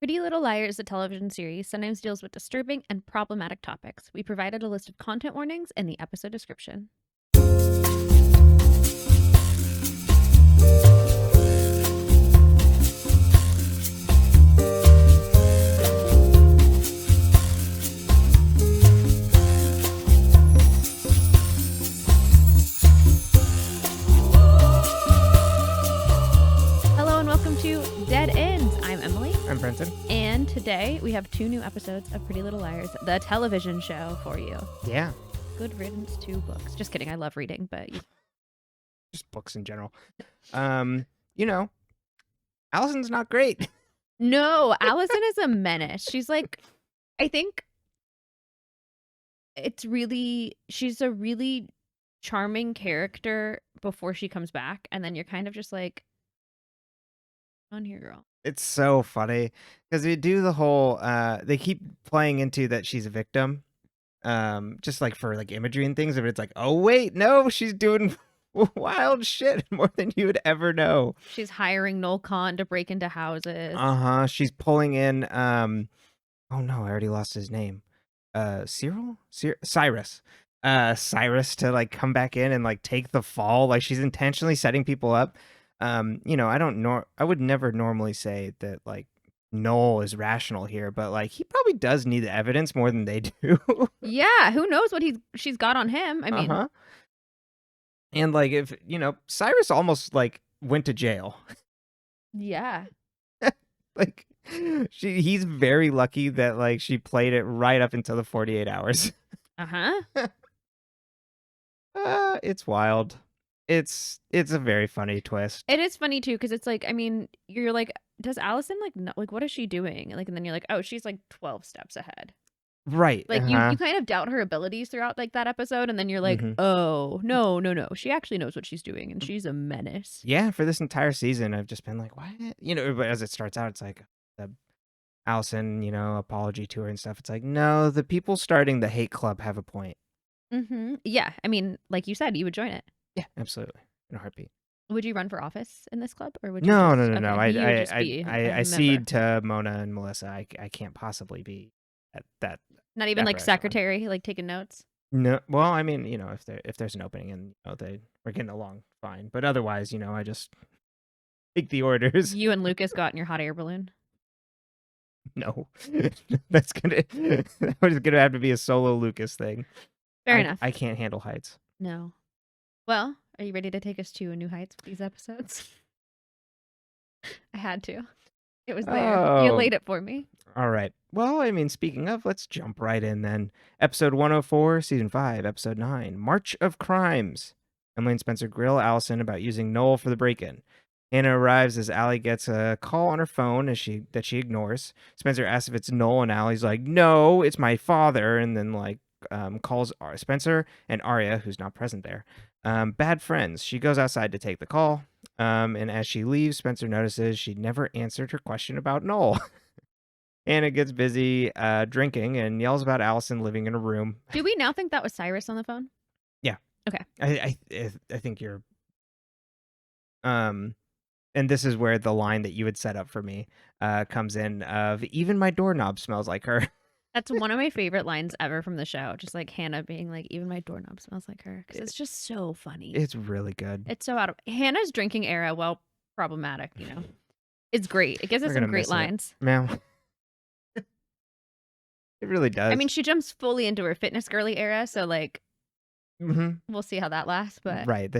Pretty Little Liars, a television series, sometimes deals with disturbing and problematic topics. We provided a list of content warnings in the episode description. Hello and welcome to Dead Ends. I'm Emily. I'm Brenton. And today we have 2 new episodes of Pretty Little Liars, the television show for you. Yeah. Good riddance to books. Just kidding. I love reading, but Just books in general. Allison's not great. no, Allison is a menace. She's like, I think she's a really charming character before she comes back. And then you're kind of just like, on here, girl. It's so funny because they do the whole, they keep playing into that she's a victim. Just like for like imagery and things. But it's like, oh, wait, no, she's doing wild shit more than you would ever know. She's hiring Noel Khan to break into houses. She's pulling in, oh no, I already lost his name. Cyrus. Cyrus to like come back in and like take the fall. Like she's intentionally setting people up. I would never normally say that like Noel is rational here, but like he probably does need the evidence more than they do. Yeah, who knows what she's got on him? I mean, and like if Cyrus almost like went to jail. Yeah. Like he's very lucky that like she played it right up until the 48 hours. It's wild. It's a very funny twist. It is funny too, because it's like, I mean, you're like, does Allison what is she doing? Like, and then you're like, oh, she's like 12 steps ahead. Right. Like you kind of doubt her abilities throughout like that episode, and then you're like, oh, no. She actually knows what she's doing, and she's a menace. Yeah, for this entire season, I've just been like, what? But as it starts out, it's like the Allison, apology to her and stuff. It's like, no, the people starting the hate club have a point. Yeah, I mean, like you said, you would join it. Yeah, absolutely. In a heartbeat. Would you run for office in this club, or would you? No. Okay, I cede to Mona and Melissa. I can't possibly be at that. Not even like secretary, like taking notes. No, well, I mean, if there's an opening and we're getting along fine, but otherwise, I just take the orders. You and Lucas got in your hot air balloon. No, that was gonna have to be a solo Lucas thing. Fair enough. I can't handle heights. No. Well, are you ready to take us to new heights with these episodes? I had to. It was there. Oh. You laid it for me. All right. Well, I mean, speaking of, let's jump right in then. Episode 104, Season 5, Episode 9, March of Crimes. Emily and Spencer grill Allison about using Noel for the break-in. Hanna arrives as Allie gets a call on her phone that she ignores. Spencer asks if it's Noel, and Allie's like, no, it's my father, and then like calls Spencer and Aria, who's not present there, bad friends. She goes outside to take the call, and as she leaves, Spencer notices she never answered her question about Noel. Hanna gets busy drinking and yells about Allison living in a room. Do we now think that was Cyrus on the phone? Yeah. Okay. I think you're and this is where the line that you had set up for me comes in of even my doorknob smells like her. That's one of my favorite lines ever from the show. Just like Hanna being like, even my doorknob smells like her. Because it's just so funny. It's really good. It's so Hannah's drinking era, well, problematic, It's great. It gives us some great lines. Man. It really does. I mean, she jumps fully into her fitness girly era, so like, we'll see how that lasts. But right,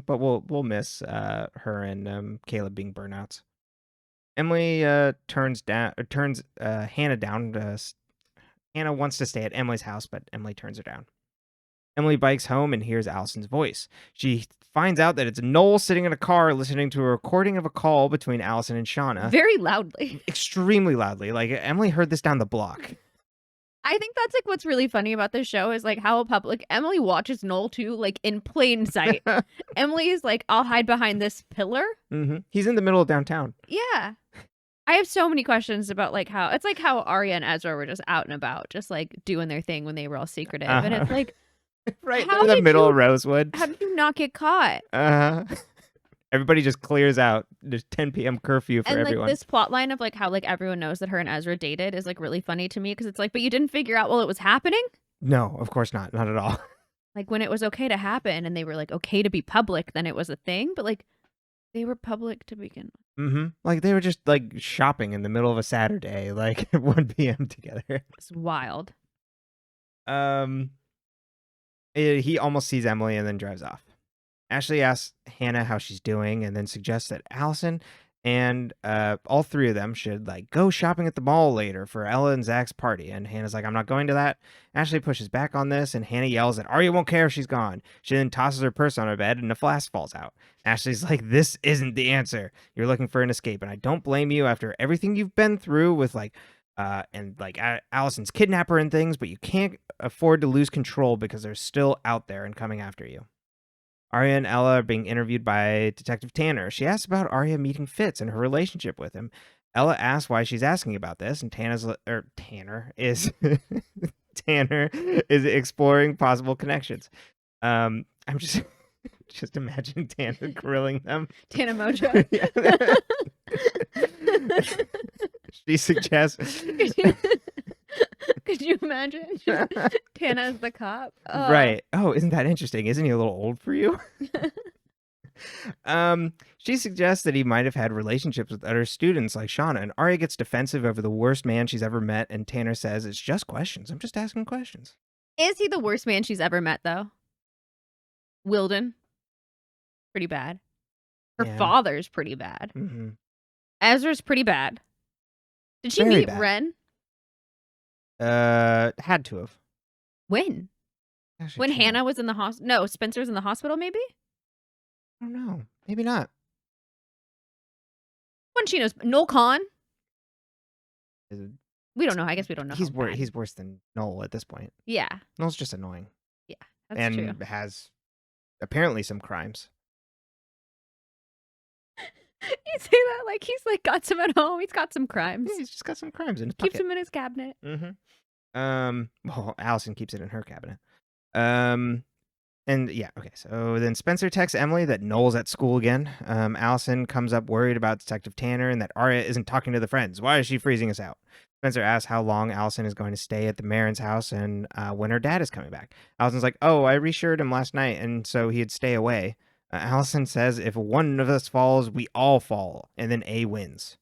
but we'll miss her and Caleb being burnouts. Emily turns Hanna down. Hanna wants to stay at Emily's house, but Emily turns her down. Emily bikes home and hears Allison's voice. She finds out that it's Noel sitting in a car listening to a recording of a call between Allison and Shauna. Very loudly. Extremely loudly. Like, Emily heard this down the block. I think that's like what's really funny about this show is like how public Emily watches Noel too, like in plain sight. Emily is like, I'll hide behind this pillar. He's in the middle of downtown. Yeah. I have so many questions about like how Aria and Ezra were just out and about, just like doing their thing when they were all secretive. And it's like, right in the middle of Rosewood. How did you not get caught? Everybody just clears out. There's 10 p.m. curfew for And like everyone. this plot line of like how like everyone knows that her and Ezra dated is like really funny to me because it's like, but you didn't figure out while it was happening? No, of course not. Not at all. Like when it was okay to happen and they were like okay to be public, then it was a thing. But like they were public to begin with. Mm-hmm. Like they were just like shopping in the middle of a Saturday, like at 1 p.m. together. It's wild. He almost sees Emily and then drives off. Ashley asks Hannah how she's doing and then suggests that Allison and all three of them should like go shopping at the mall later for Ella and Zach's party. And Hannah's like, I'm not going to that. Ashley pushes back on this and Hannah yells that Aria won't care if she's gone. She then tosses her purse on her bed and a flask falls out. Ashley's like, this isn't the answer. You're looking for an escape and I don't blame you after everything you've been through with like and like Allison's kidnapper and things, but you can't afford to lose control because they're still out there and coming after you. Aria and Ella are being interviewed by Detective Tanner. She asks about Aria meeting Fitz and her relationship with him. Ella asks why she's asking about this, and Tanner is Tanner is exploring possible connections. I'm just imagining Tanner grilling them. Tana Mojo. She suggests. Could you imagine? Tana as the cop. Oh. Right. Oh, isn't that interesting? Isn't he a little old for you? She suggests that he might have had relationships with other students like Shauna, and Aria gets defensive over the worst man she's ever met, and Tanner says, it's just questions. I'm just asking questions. Is he the worst man she's ever met, though? Wilden. Pretty bad. Her father's pretty bad. Mm-hmm. Ezra's pretty bad. Did she Very meet bad. Ren? Had to have. When? Actually, When true. Hannah was in the hospital? No, Spencer's in the hospital, maybe? I don't know. Maybe not. When she knows. Noel Kahn? Is it- We don't know. I guess we don't know. He's how bad. He's worse than Noel at this point. Yeah. Noel's just annoying. Yeah, that's and true. has apparently some crimes. You say that like he's like got some at home. He's got some crimes. Yeah, he's just got some crimes in his Keeps pocket. them in his cabinet. Mm-hmm. Well, Allison keeps it in her cabinet. And yeah, okay. So then Spencer texts Emily that Noel's at school again. Allison comes up worried about Detective Tanner and that Aria isn't talking to the friends. Why is she freezing us out? Spencer asks how long Allison is going to stay at the Marin's house and when her dad is coming back. Allison's like, oh, I reassured him last night and so he'd stay away. Allison says if one of us falls, we all fall, and then A wins.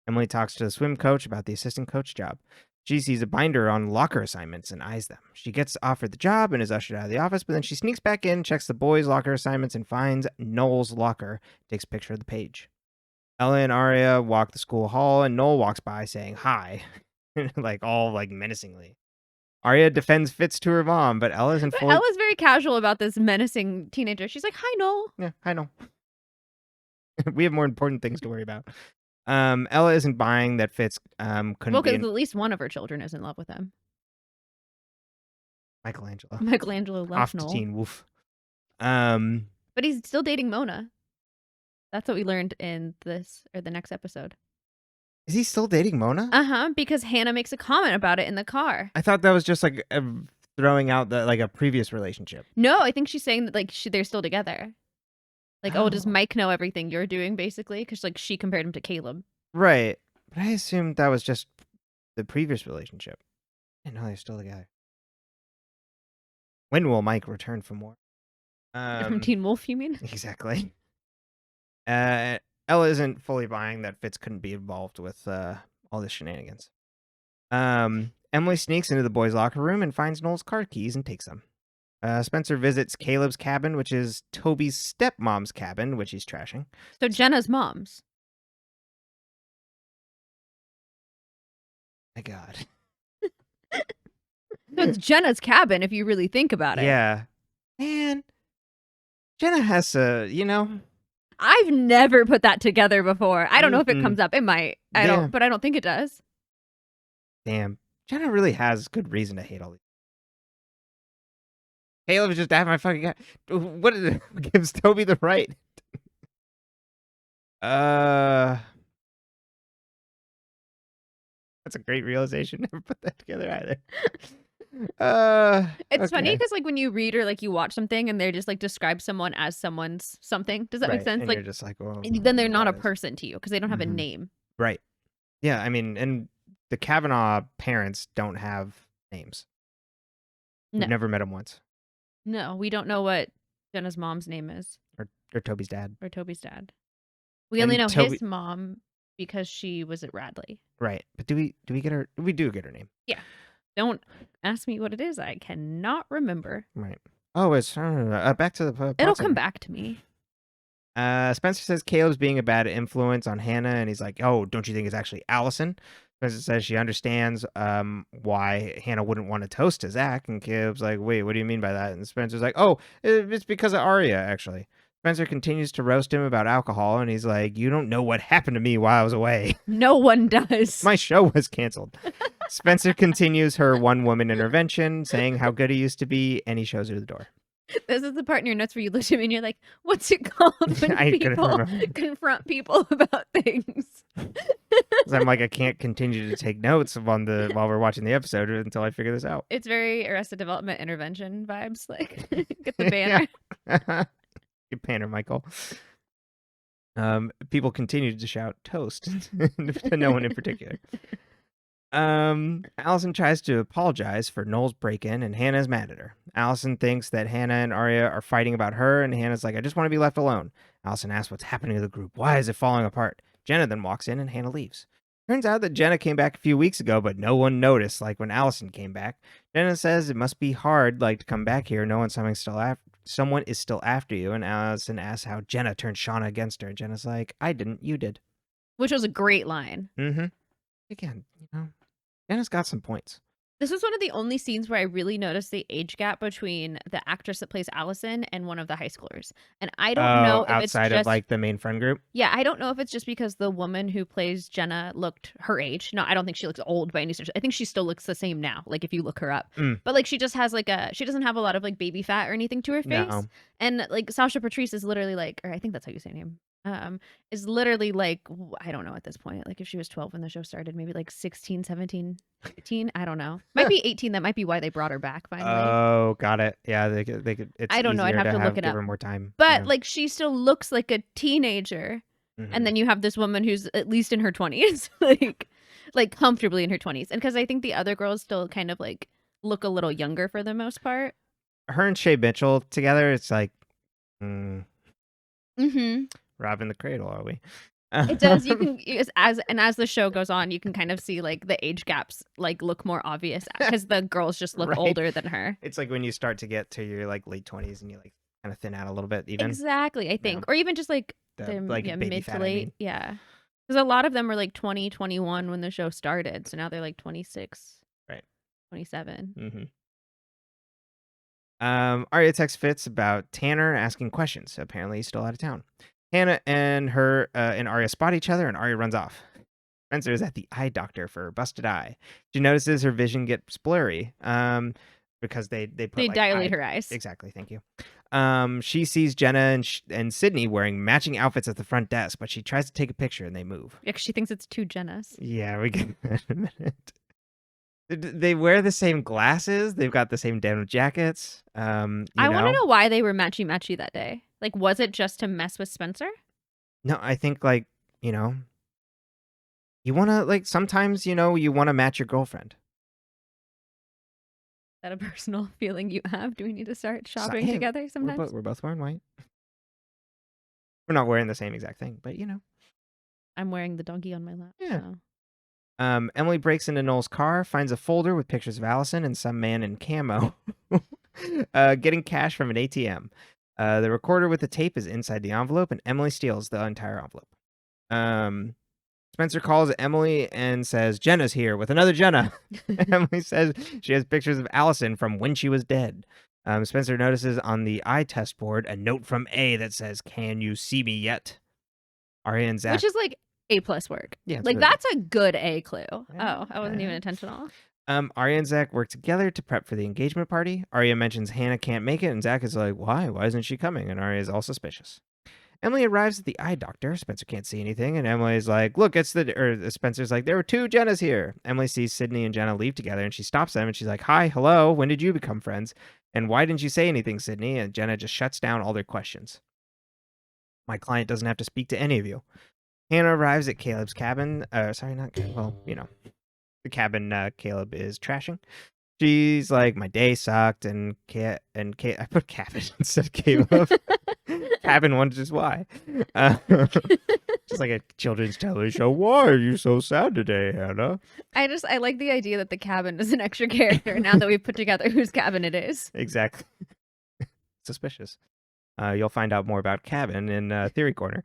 Emily talks to the swim coach about the assistant coach job. She sees a binder on locker assignments and eyes them. She gets offered the job and is ushered out of the office, but then she sneaks back in, checks the boys' locker assignments, and finds Noel's locker, takes a picture of the page. Ella and Aria walk the school hall, and Noel walks by saying hi, like all like menacingly. Aria defends Fitz to her mom, but Ella isn't fully... Ella's very casual about this menacing teenager. She's like, hi, Noel. Yeah, I know. We have more important things to worry about. Ella isn't buying that Fitz couldn't Well, be... because at least one of her children is in love with him. Michelangelo. Michelangelo loves Off to Noel. Teen Wolf. But he's still dating Mona. That's what we learned in the next episode. Is he still dating Mona? Because Hannah makes a comment about it in the car. I thought that was just like throwing out like a previous relationship. No, I think she's saying that like they're still together. Like, oh, does Oh. Mike know everything you're doing, basically? Because like she compared him to Caleb. Right. But I assumed that was just the previous relationship. I didn't know they're still together. When will Mike return for more? From Teen Wolf, you mean? Exactly. Ella isn't fully buying that Fitz couldn't be involved with all this shenanigans. Emily sneaks into the boys' locker room and finds Noel's car keys and takes them. Spencer visits Caleb's cabin, which is Toby's stepmom's cabin, which he's trashing. So Jenna's mom's. My God. So it's Jenna's cabin, if you really think about it. Yeah. Man, Jenna has to, I've never put that together before. I don't know if it Mm-mm. comes up. It might. I Yeah. don't, but I don't think it does. Damn. Jenna really has good reason to hate all these. Caleb is just after my fucking guy. What is it? Gives Toby the right? That's a great realization. Never put that together either. It's funny Okay. because like when you read or like you watch something and they just like describe someone as someone's something. Does that make Right. sense? And Like you're just like, well, I don't then know they're who not a that is. person to you because they don't have a Mhm. name. Right. Yeah. I mean, and the Kavanaugh parents don't have names. No, We've never met them once. no, we don't know what Jenna's mom's name is Or Toby's dad. or Toby's dad. We only And know Toby. his mom because she was at Radley. Right. But do we get her? We do get her name. Yeah. Don't ask me what it is. I cannot remember. Right. Oh, it's back to the plot It'll come summary. back to me. Spencer says Caleb's being a bad influence on Hannah, and he's like, "Oh, don't you think it's actually Allison?" Spencer says she understands why Hannah wouldn't want to toast to Zach, and Caleb's like, "Wait, what do you mean by that?" And Spencer's like, "Oh, it's because of Aria, actually." Spencer continues to roast him about alcohol, and he's like, "You don't know what happened to me while I was away. No one does. My show was canceled." Spencer continues her one-woman intervention, saying how good he used to be, and he shows her the door. This is the part in your notes where you look at me and you're like, what's it called when I couldn't people remember. confront people about things? 'Cause I'm like, I can't continue to take notes while we're watching the episode until I figure this out. It's very Arrested Development intervention vibes. Like, get the banner. Good banner, Michael. People continued to shout toast to no one in particular. Allison tries to apologize for Noel's break-in, and Hannah's mad at her. Allison thinks that Hannah and Aria are fighting about her, and Hannah's like, I just want to be left alone. Allison asks what's happening to the group. Why is it falling apart? Jenna then walks in, and Hannah leaves. Turns out that Jenna came back a few weeks ago, but no one noticed, like when Allison came back. Jenna says it must be hard, like, to come back here knowing someone is still after you, and Allison asks how Jenna turned Shauna against her, and Jenna's like, I didn't, you did. Which was a great line. Mm-hmm. Again, Jenna's got some points. This was one of the only scenes where I really noticed the age gap between the actress that plays Allison and one of the high schoolers. And I don't know if outside it's just of like the main friend group. Yeah, I don't know if it's just because the woman who plays Jenna looked her age. No, I don't think she looks old by any stretch. I think she still looks the same now, like if you look her up. But like she just has like she doesn't have a lot of like baby fat or anything to her face. No. And like Sasha Patrice is literally like, or I think that's how you say her name. Is literally like, I don't know at this point, like if she was 12 when the show started, maybe like 16, 17, 18, I don't know. Might be 18. That might be why they brought her back finally. Oh, got it. Yeah, they could. It's I don't know. I'd have to look it give up. her more time. But like she still looks like a teenager. And then you have this woman who's at least in her 20s, like comfortably in her 20s. And because I think the other girls still kind of like look a little younger for the most part. Her and Shay Mitchell together, it's like, Mm-hmm. robbing the cradle, are we? It does. You can as the show goes on, you can kind of see like the age gaps like look more obvious because the girls just look Right. older than her. It's like when you start to get to your like late 20s and you like kind of thin out a little bit, even Exactly, I think, or even just like the like baby mid fat, to late, I mean. yeah. Because a lot of them were like 20, 21 when the show started, so now they're like 26, right, 27. Aria texts Fitz about Tanner asking questions. Apparently, he's still out of town. Hannah and her and Aria spot each other, and Aria runs off. Spencer is at the eye doctor for a busted eye. She notices her vision gets blurry because they dilate her eyes. Exactly, thank you. She sees Jenna and Sydney wearing matching outfits at the front desk, but she tries to take a picture and they move. Yeah, 'cause she thinks it's two Jennas. Yeah, we get that in a minute. They wear the same glasses. They've got the same denim jackets. I want to know why they were matchy that day. Like, was it just to mess with Spencer? No, I think like, you want to like sometimes, you want to match your girlfriend. Is that a personal feeling you have? Do we need to start shopping together sometimes? We're both wearing white. We're not wearing the same exact thing, but I'm wearing the donkey on my lap. Yeah. So. Emily breaks into Noel's car, finds a folder with pictures of Allison and some man in camo getting cash from an ATM. The recorder with the tape is inside the envelope, and Emily steals the entire envelope. Spencer calls Emily and says, Jenna's here with another Jenna. Emily says she has pictures of Allison from when she was dead. Spencer notices on the eye test board a note from A that says, can you see me yet? Aria and Zach. Which is like A+ work. Yeah, like that's a good A clue. Yeah, I wasn't even intentional. Aria and Zach work together to prep for the engagement party. Aria mentions Hannah can't make it, and Zach is like, why? Why isn't she coming? And Aria is all suspicious. Emily arrives at the eye doctor. Spencer can't see anything, and Emily's like, look, Spencer's like, there were 2 Jennas here. Emily sees Sydney and Jenna leave together, and she stops them, and she's like, hi, hello, when did you become friends? And why didn't you say anything, Sydney? And Jenna just shuts down all their questions. My client doesn't have to speak to any of you. Hanna arrives at Caleb's cabin. The cabin Caleb is trashing. She's like, my day sucked, and I put cabin instead of Caleb. Cabin wonders why. Just like a children's television show. Why are you so sad today, Hannah? I like the idea that the cabin is an extra character now that we've put together whose cabin it is. Exactly. Suspicious. You'll find out more about Cabin in Theory Corner.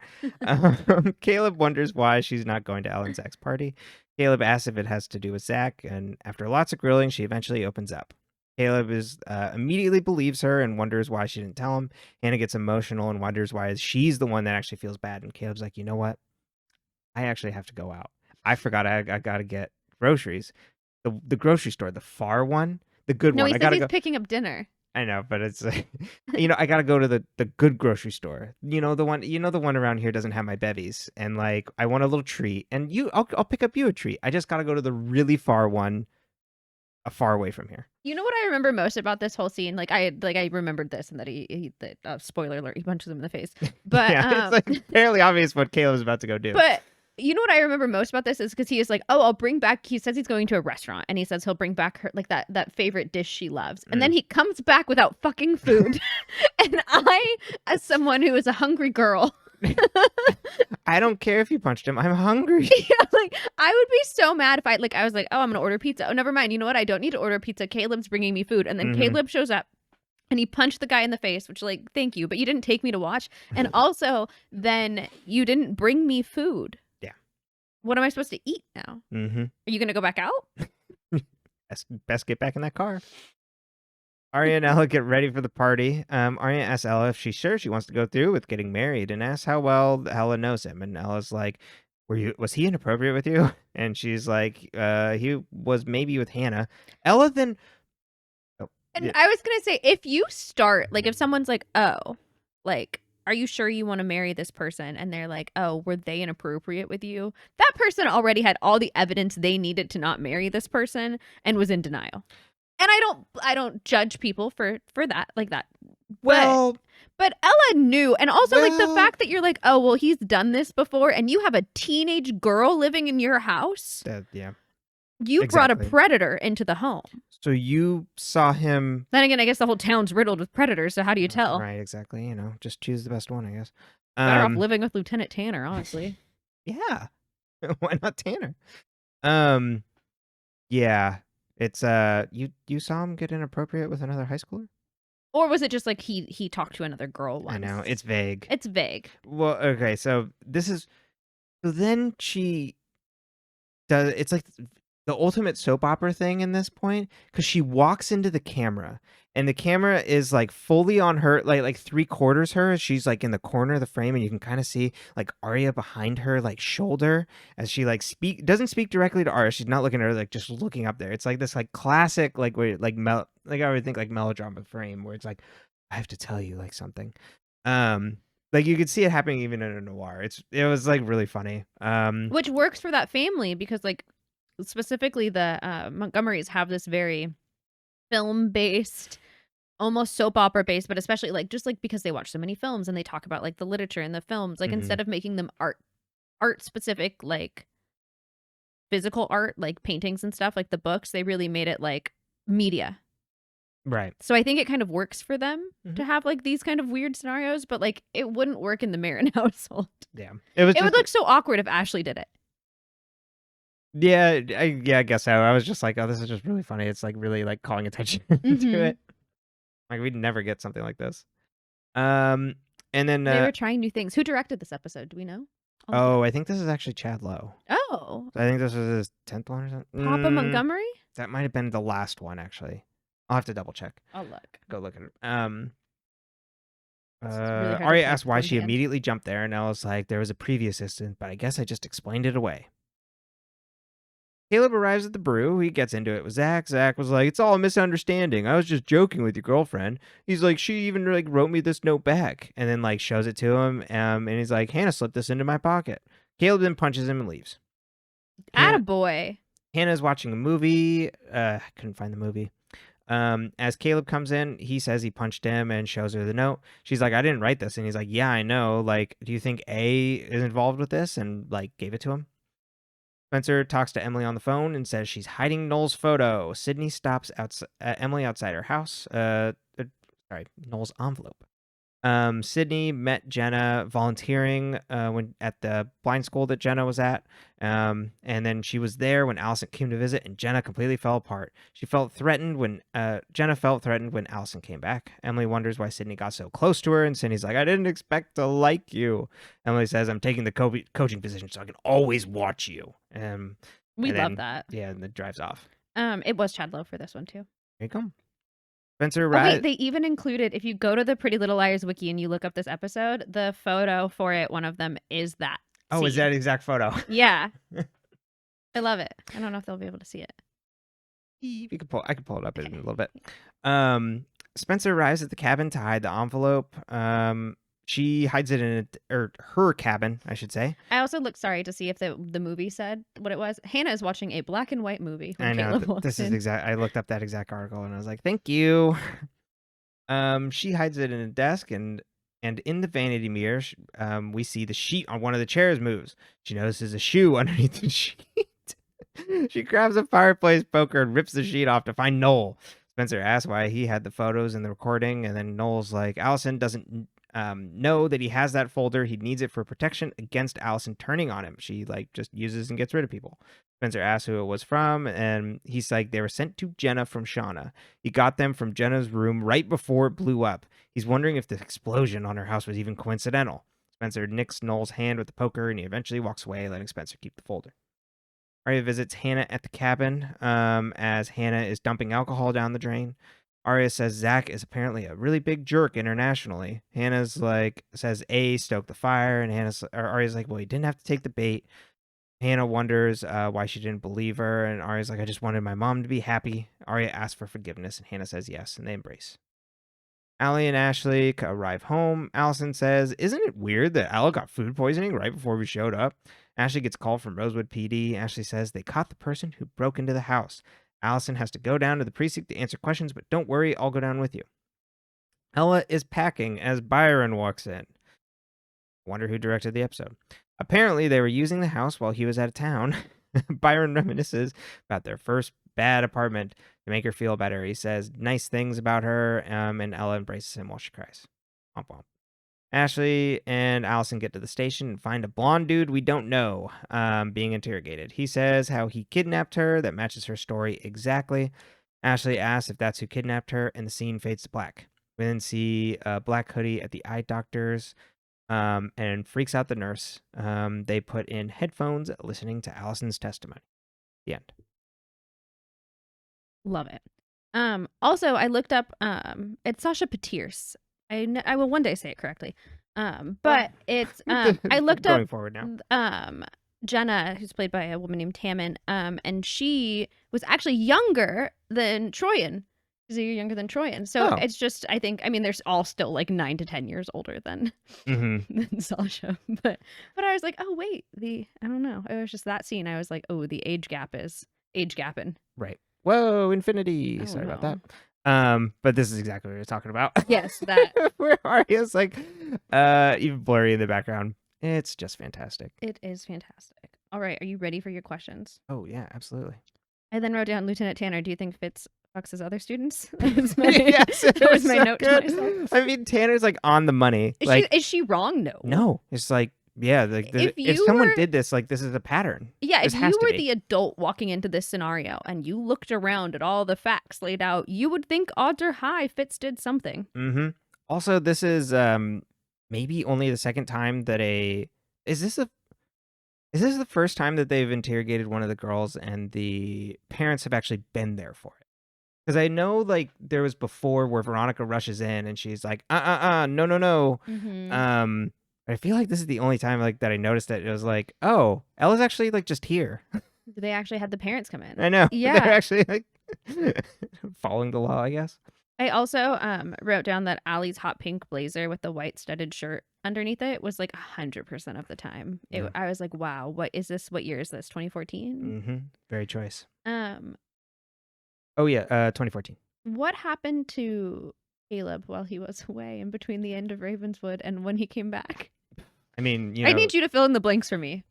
Caleb wonders why she's not going to Ellen's Zach's party. Caleb asks if it has to do with Zach, and after lots of grilling, she eventually opens up. Caleb immediately believes her and wonders why she didn't tell him. Hannah gets emotional and wonders why she's the one that actually feels bad. And Caleb's like, you know what? I actually have to go out. I forgot I got to get groceries. The grocery store, the far one, the good No, one. he I says gotta he's go. picking up dinner. I know, but it's like, I gotta go to the good grocery store. The one around here doesn't have my bevies, and like I want a little treat, and I'll pick up you a treat. I just gotta go to the really far one, far away from here. You know what I remember most about this whole scene? I remembered this, and that spoiler alert, he punches him in the face. But yeah, it's like fairly obvious what Caleb's about to go do. But you know what I remember most about this is because he is like, oh, I'll bring back. He says he's going to a restaurant, and he says he'll bring back her like that favorite dish she loves, and then he comes back without fucking food. And I, as someone who is a hungry girl, I don't care if you punched him. I'm hungry. yeah, like I would be so mad if I was like, oh, I'm gonna order pizza. Oh, never mind. You know what? I don't need to order pizza. Caleb's bringing me food, and then Caleb shows up. And he punched the guy in the face, which, like, thank you, but you didn't take me to watch. And also, then you didn't bring me food. Yeah. What am I supposed to eat now? Mm-hmm. Are you going to go back out? Best get back in that car. Aria and Ella get ready for the party. Aria asks Ella if she's sure she wants to go through with getting married and asks how well Ella knows him. And Ella's like, was he inappropriate with you? And she's like, he was maybe with Hannah. Ella then... And I was going to say, if you start, like, if someone's like, oh, like, are you sure you want to marry this person? And they're like, oh, were they inappropriate with you? That person already had all the evidence they needed to not marry this person and was in denial. And I don't judge people for that, like that. Well, but Ella knew. And also, like, the fact that you're like, oh, well, he's done this before, and you have a teenage girl living in your house. Yeah. You brought a predator into the home. So you saw him. Then again, I guess the whole town's riddled with predators, so how do you tell? Right, exactly. Just choose the best one, I guess. Better off living with Lieutenant Tanner, honestly. Yeah. Why not Tanner? Yeah. It's you saw him get inappropriate with another high schooler? Or was it just like he talked to another girl once? I know, it's vague. It's vague. Well, okay, so then she does, it's like the ultimate soap opera thing in this point, because she walks into the camera and the camera is like fully on her, like 3/4 her. She's like in the corner of the frame, and you can kind of see like Aria behind her, like shoulder, as she like doesn't speak directly to Aria. She's not looking at her, like just looking up there. It's like this like classic like where like I would think like melodrama frame where it's like, I have to tell you like something. Like you could see it happening even in a noir. It was like really funny. Which works for that family because like specifically the Montgomerys have this very film-based, almost soap opera-based, but especially like just like because they watch so many films and they talk about like the literature in the films, like instead of making them art specific, like physical art, like paintings and stuff, like the books, they really made it like media. Right. So I think it kind of works for them to have like these kind of weird scenarios, but like it wouldn't work in the Marin household. Yeah. It would look so awkward if Ashley did it. Yeah, I guess so. I was just like, oh, this is just really funny. It's like really like calling attention to it. Like we'd never get something like this. And then they were trying new things. Who directed this episode? Do we know? Oh, I think this is actually Chad Lowe. Oh. I think this was his 10th one or something. Papa Montgomery? That might have been the last one, actually. I'll have to double check. I'll look. Go look at it. Really Aria asked why she immediately jumped there, and Ella's like, there was a previous incident, but I guess I just explained it away. Caleb arrives at the brew. He gets into it with Zach. Zach was like, "It's all a misunderstanding. I was just joking with your girlfriend." He's like, "She even like wrote me this note back," and then like shows it to him. And he's like, "Hannah slipped this into my pocket." Caleb then punches him and leaves. Attaboy. Hannah's watching a movie. Couldn't find the movie. As Caleb comes in, he says he punched him and shows her the note. She's like, "I didn't write this," and he's like, "Yeah, I know. Like, do you think A is involved with this?" And like gave it to him. Spencer talks to Emily on the phone and says she's hiding Noel's photo. Sydney stops Emily outside her house. Noel's envelope. Sydney met Jenna volunteering when at the blind school that Jenna was at. And then she was there when Allison came to visit, and Jenna completely fell apart. Jenna felt threatened when Allison came back. Emily wonders why Sydney got so close to her, and Sydney's like, "I didn't expect to like you." Emily says, "I'm taking the coaching position so I can always watch you." We love that. Yeah, and then drives off. It was Chad Lowe for this one too. Here you come. Spencer Oh, wait, they even included, if you go to the Pretty Little Liars wiki and you look up this episode, the photo for it, one of them is that Oh, is scene. that exact photo? Yeah. I love it. I don't know if they'll be able to see it. I can pull it up in a little bit. Spencer arrives at the cabin to hide the envelope. She hides it in her cabin, I should say. I also looked to see if the movie said what it was. Hannah is watching a black and white movie. I know. This is exact. I looked up that exact article and I was like, "Thank you." She hides it in a desk, and in the vanity mirror, we see the sheet on one of the chairs moves. She notices a shoe underneath the sheet. She grabs a fireplace poker and rips the sheet off to find Noel. Spencer asks why he had the photos in the recording, and then Noel's like, Allison doesn't know that he has that folder. He needs it for protection against Allison turning on him. She like just uses and gets rid of people. Spencer asks who it was from, and he's like, they were sent to Jenna from Shauna. He got them from Jenna's room right before it blew up. He's wondering if the explosion on her house was even coincidental. Spencer nicks Noel's hand with the poker, and he eventually walks away, letting Spencer keep the folder. Aria visits Hannah at the cabin as Hannah is dumping alcohol down the drain. Aria says Zach is apparently a really big jerk internationally. Hannah's like, says A stoked the fire, and Aria's like, well, he didn't have to take the bait. Hannah wonders why she didn't believe her, and Aria's like, I just wanted my mom to be happy. Aria asks for forgiveness, and Hannah says yes, and they embrace. Allie and Ashley arrive home. Allison says, isn't it weird that Al got food poisoning right before we showed up? Ashley gets called from Rosewood PD. Ashley says they caught the person who broke into the house. Allison has to go down to the precinct to answer questions, but don't worry, I'll go down with you. Ella is packing as Byron walks in. Wonder who directed the episode. Apparently, they were using the house while he was out of town. Byron reminisces about their first bad apartment to make her feel better. He says nice things about her, and Ella embraces him while she cries. Womp womp. Ashley and Allison get to the station and find a blonde dude we don't know being interrogated. He says how he kidnapped her. That matches her story exactly. Ashley asks if that's who kidnapped her, and the scene fades to black. We then see a black hoodie at the eye doctor's and freaks out the nurse. They put in headphones listening to Allison's testimony. The end. Love it. Also, I looked up, it's Sasha Petirce. I will one day say it correctly. But it's, I looked Going up, forward now. Jenna, who's played by a woman named Tammin, and she was actually younger than Troyan. She's a year younger than Troyan. So it's just, I think, I mean, they're all still like 9 to 10 years older than, than Sasha. But I was like, oh, wait, I don't know. It was just that scene. I was like, oh, the age gapping. Right. Whoa, infinity. Sorry about that. But this is exactly what you're talking about. Yes, that. Where Aria's like, even blurry in the background. It's just fantastic. It is fantastic. All right, are you ready for your questions? Oh, yeah, absolutely. I then wrote down, Lieutenant Tanner, do you think Fitz fucks his other students? Yes, that was my so note good. to myself. I mean, Tanner's like on the money. Is she wrong? No. No. It's like, yeah, like if someone did this, like this is a pattern. Yeah, this if you were the adult walking into this scenario and you looked around at all the facts laid out, you would think odds are high Fitz did something. Mm-hmm. Also, this is maybe only the second time that is this the first time that they've interrogated one of the girls and the parents have actually been there for it? Because I know like there was before where Veronica rushes in and she's like, no. Mm-hmm. I feel like this is the only time like that I noticed that it was like, oh, Ella's actually like just here. They actually had the parents come in. I know. They're Yeah. actually like following the law, I guess. I also wrote down that Allie's hot pink blazer with the white studded shirt underneath it was like 100% of the time. Yeah. I was like, wow, what is this? What year is this? 2014? Mm-hmm. Very choice. Um, Oh yeah, 2014. what happened to Caleb while he was away in between the end of Ravenswood and when he came back? I mean, I need you to fill in the blanks for me.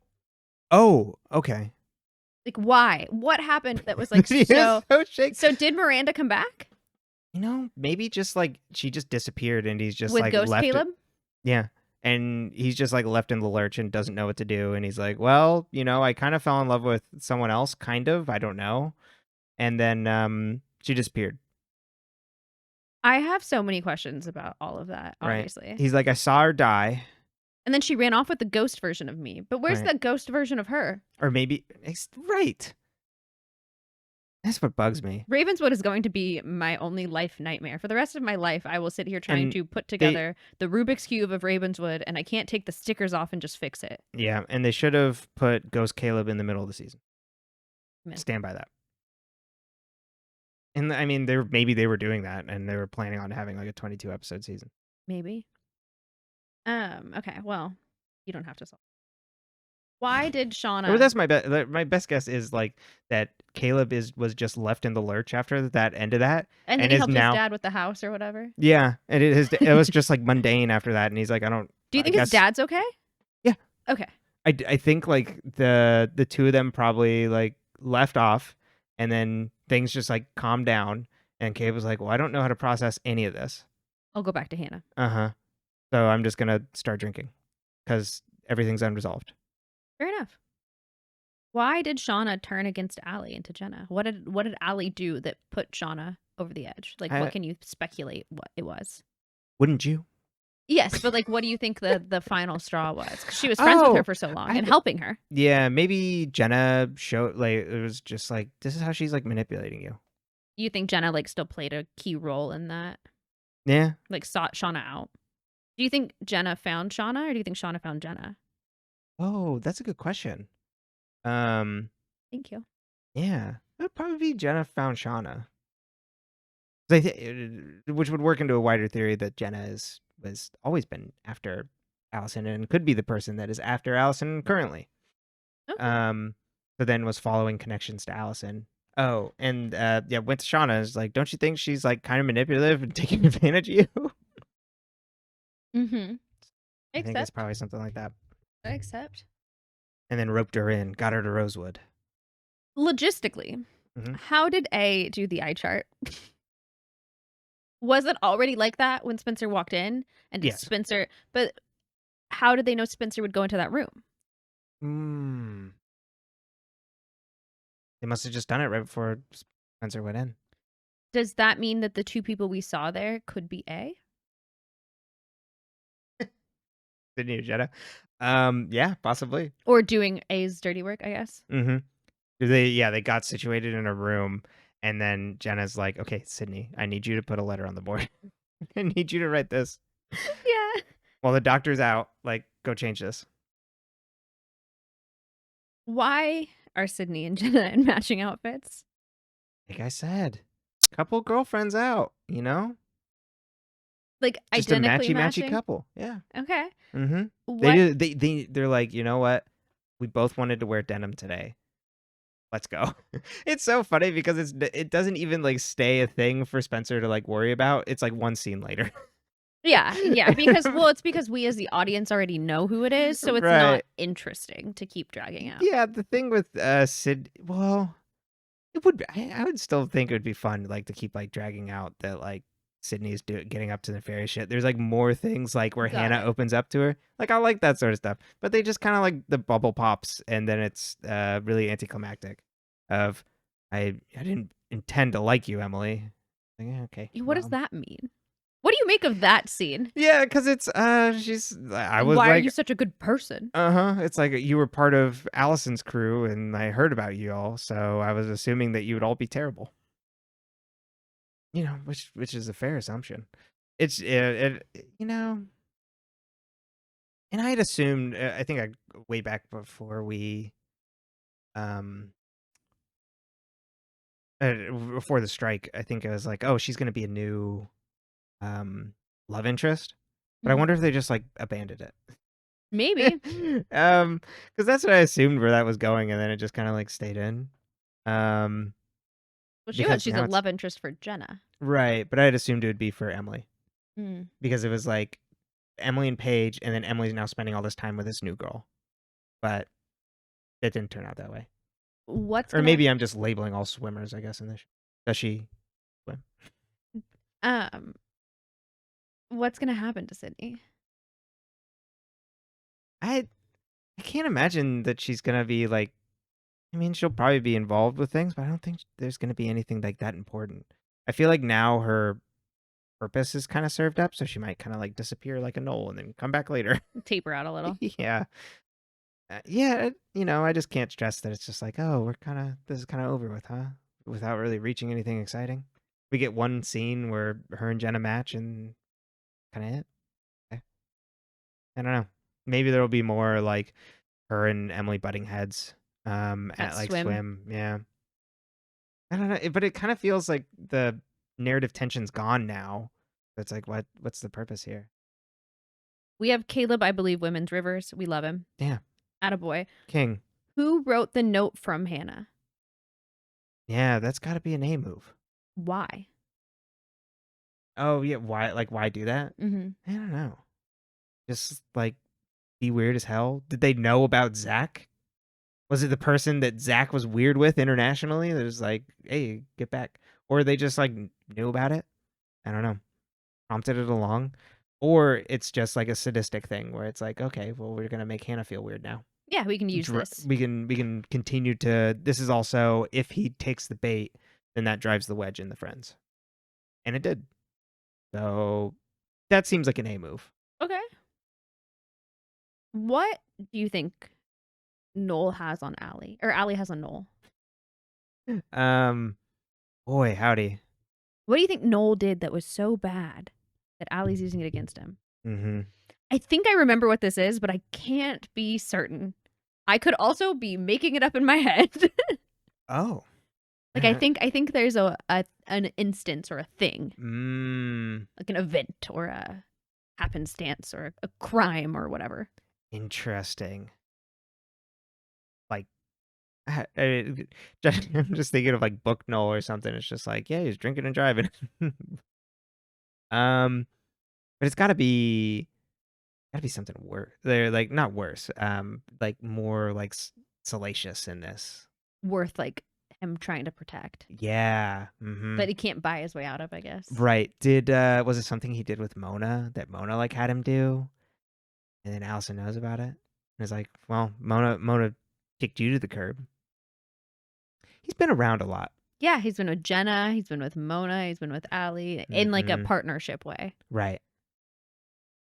Oh, okay. Like, why? What happened that was like He is so? so shaky. So did Miranda come back Maybe just like she just disappeared and he's just with like Ghost left it. Caleb? Yeah. And he's just like left in the lurch and doesn't know what to do. And he's like, well, I kind of fell in love with someone else, kind of. I don't know. And then she disappeared. I have so many questions about all of that, obviously. Right. He's like, I saw her die. And then she ran off with the ghost version of me. But where's Right. the ghost version of her? Or maybe, right. That's what bugs me. Ravenswood is going to be my only life nightmare. For the rest of my life, I will sit here trying And to put together the Rubik's Cube of Ravenswood, and I can't take the stickers off and just fix it. Yeah. And they should have put Ghost Caleb in the middle of the season. Man. Stand by that. And I mean, maybe they were doing that and they were planning on having like a 22 episode season. Maybe. Okay, well, you don't have to solve. Why did Shauna... Well, that's my best guess is like that Caleb was just left in the lurch after that end of that. And then he helped his dad with the house or whatever? Yeah. And it was just like mundane after that. And he's like, Do you think his dad's okay? Yeah. Okay. I think like the two of them probably like left off and then things just like calmed down. And Caleb was like, well, I don't know how to process any of this. I'll go back to Hannah. Uh-huh. So I'm just going to start drinking because everything's unresolved. Fair enough. Why did Shauna turn against Allie into Jenna? What did Allie do that put Shauna over the edge? Like, what can you speculate what it was? Wouldn't you? Yes, but like, what do you think the final straw was? 'Cause she was friends with her for so long and helping her. Yeah, maybe Jenna showed like it was just like this is how she's like manipulating you. You think Jenna like still played a key role in that? Yeah. Like sought Shauna out. Do you think Jenna found Shauna, or do you think Shauna found Jenna? Oh, that's a good question. Thank you. Yeah, it would probably be Jenna found Shauna. Which would work into a wider theory that Jenna was always been after Allison and could be the person that is after Allison currently. Okay. So then was following connections to Allison. Oh, and yeah, went to Shauna. Is like, don't you think she's like kind of manipulative and taking advantage of you? Mm-hmm. I think it's probably something like that. Accept. And then roped her in, got her to Rosewood. Logistically, how did A do the eye chart? Was it already like that when Spencer walked in? And did Spencer... But how did they know Spencer would go into that room? They must have just done it right before Spencer went in. Does that mean that the two people we saw there could be A? Didn't you, Jenna? Yeah, possibly. Or doing A's dirty work, I guess. Mm-hmm. They got situated in a room, and then Jenna's like, okay, Sydney, I need you to put a letter on the board. I need you to write this. Yeah. While the doctor's out, like, go change this. Why are Sydney and Jenna in matching outfits? Like I said, couple girlfriends out, you know? Like just identically a matchy couple. Yeah. Okay. Mm-hmm. They're like, you know what? We both wanted to wear denim today. Let's go. It's so funny because it doesn't even like stay a thing for Spencer to like worry about. It's like one scene later. Yeah, it's because we as the audience already know who it is, so it's not interesting to keep dragging out. Yeah, the thing with Sid, well, it would be, I would still think it would be fun like to keep like dragging out that like Sydney's getting up to nefarious shit. There's like more things like where Hannah opens up to her. Like I like that sort of stuff. But they just kind of like the bubble pops and then it's really anticlimactic of I didn't intend to like you, Emily. Like, yeah, okay. What does that mean? What do you make of that scene? Yeah, because it's I was Why like, are you such a good person? It's like you were part of Allison's crew and I heard about you all, so I was assuming that you would all be terrible. You know, which is a fair assumption. It's and I had assumed, I think way back before we before the strike, I think it was like, oh, she's gonna be a new um love interest. But I Mhm. wonder if they just like abandoned it. Maybe. Because that's what I assumed where that was going, and then it just kind of like stayed in. Um, Well, because she's a now it's love interest for Jenna. right, but I had assumed it would be for Emily Mm. because it was like Emily and Paige, and then Emily's now spending all this time with this new girl. But it didn't turn out that way. What's Or gonna maybe I'm just labeling all swimmers, I guess, in this. Does she swim? um what's gonna happen to Sydney? I I can't imagine that she's gonna be like. I mean, she'll probably be involved with things, but I don't think there's gonna be anything like that important. I feel like now her purpose is kind of served up, so she might kind of like disappear like a knoll and then come back later. Taper out a little. Yeah. I just can't stress that it's just like, oh, this is kind of over with, huh? Without really reaching anything exciting. We get one scene where her and Jenna match and kind of it. Okay. I don't know. Maybe there'll be more like her and Emily butting heads At at like swim. swim. Yeah. I don't know, but it kind of feels like the narrative tension's gone now. It's like what's the purpose here? We have Caleb, I believe, Women's Rivers. We love him. Yeah. Attaboy. King. Who wrote the note from Hannah? Yeah, that's got to be an A move. Why? Oh, yeah, why do that? Mm-hmm. I don't know. Just like be weird as hell. Did they know about Zach? Was it the person that Zach was weird with internationally that was like, "Hey, get back," or they just like knew about it? I don't know. Prompted it along, or it's just like a sadistic thing where it's like, okay, well, we're gonna make Hannah feel weird now. Yeah, we can use this. We can continue to. This is also if he takes the bait, then that drives the wedge in the friends, and it did. So that seems like an A move. Okay. What do you think Noel has on Allie? Or Allie has on Noel? Um, boy, howdy. What do you think Noel did that was so bad that Allie's using it against him? Mm-hmm. I think I remember what this is, but I can't be certain. I could also be making it up in my head. Oh. Like I think there's an instance or a thing, Mm, like an event or a happenstance or a crime or whatever. interesting. Like, I'm just thinking of like Booknoll or something. It's just like, yeah, he's drinking and driving. um, but it's gotta be something worse. They're like not worse. Like more like salacious in this. Worth like him trying to protect. Yeah. Mm-hmm. That he can't buy his way out of, I guess. Right. Was it something he did with Mona that Mona like had him do? And then Allison knows about it. And it's like, well, Mona kicked you to the curb. He's been around a lot. Yeah, he's been with Jenna, he's been with Mona, he's been with Allie in like a Mhm. partnership way. Right.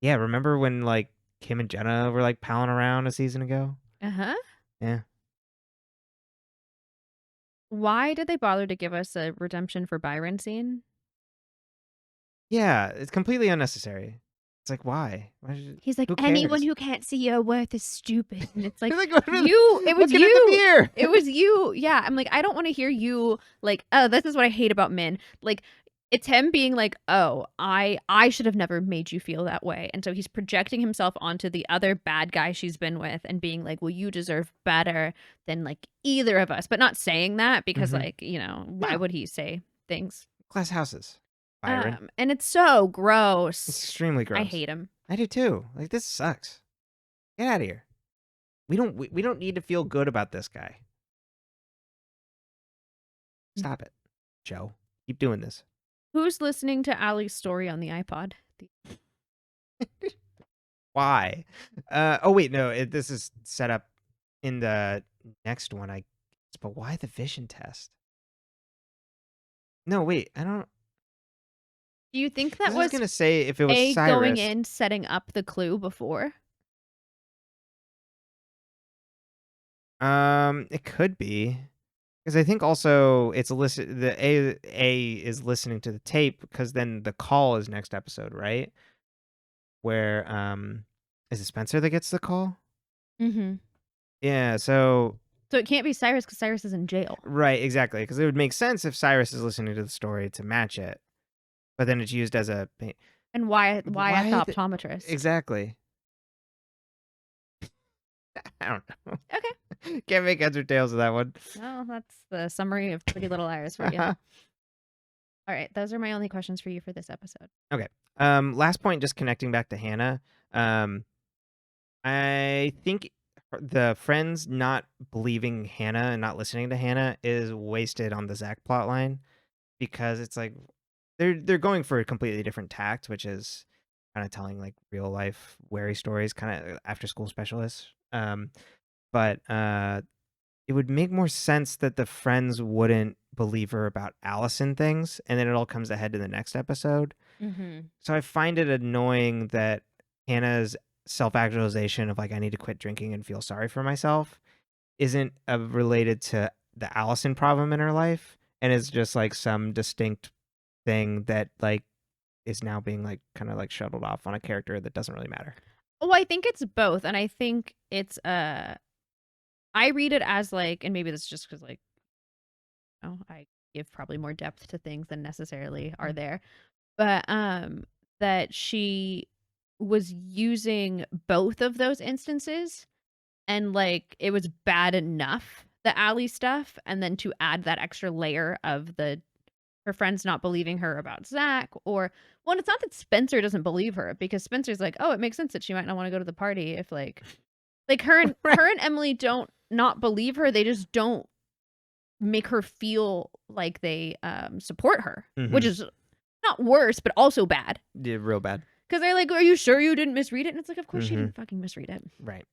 Yeah, remember when like Kim and Jenna were like palling around a season ago? Uh-huh. Yeah. Why did they bother to give us a redemption for Byron scene? Yeah, it's completely unnecessary. It's like why? He's like, Who anyone cares? who can't see your worth is stupid. And it's like, Like, what it was looking at the you. mirror. It was you. Yeah. I'm like, I don't want to hear you like, oh, this is what I hate about men. Like, it's him being like, oh, I should have never made you feel that way. And so he's projecting himself onto the other bad guy she's been with and being like, well, you deserve better than like either of us. But not saying that because Mhm. like, why No. would he say things? Glass houses. Byron. And it's so It's gross. extremely gross. I hate him. I do too. Like this sucks. Get out of here. We don't need to feel good about this guy. Stop it, Joe. Keep doing this. Who's listening to Allie's story on the iPod? Why? Oh wait, no. This is set up in the next one, I guess. But why the vision test? No, wait. I don't. Do you think 'Cause that I was was gonna say if it was A going Cyrus. in setting up the clue before? It could be because I think also it's listen. The A is listening to the tape because then the call is next episode, right? Where is it Spencer that gets the call? Mm-hmm. Yeah. So So it can't be Cyrus because Cyrus is in jail. Right, exactly. Because it would make sense if Cyrus is listening to the story to match it, but then it's used as a. And why at the Why? optometrist? Exactly. I don't know. Okay. Can't make heads or tails of that one. Well, that's the summary of Pretty Little Liars for you. All right, those are my only questions for you for this episode. Okay. Last point, just connecting back to Hannah. I think the friends not believing Hannah and not listening to Hannah is wasted on the Zach plot line, because it's like they're going for a completely different tact, which is kind of telling like real life wary stories, kind of after school specialists. But it would make more sense that the friends wouldn't believe her about Allison things, and then it all comes ahead to the next episode. Mm-hmm. So I find it annoying that Hannah's self-actualization of like, I need to quit drinking and feel sorry for myself isn't related to the Allison problem in her life, and is just like some distinct thing that like is now being like kind of like shuttled off on a character that doesn't really matter. Oh, I think it's both, and I think it's I read it as like, and maybe that's just because like, I give probably more depth to things than necessarily are there, but that she was using both of those instances, and like it was bad enough, the Allie stuff, and then to add that extra layer of her friends not believing her about Zach, or well, it's not that Spencer doesn't believe her, because Spencer's like, oh, it makes sense that she might not want to go to the party if like her and her and Emily don't not believe her, they just don't make her feel like they support her, which is not worse but also bad. Yeah, real bad. Because they're like, are you sure you didn't misread it? And it's like, of course she didn't fucking misread it. Right.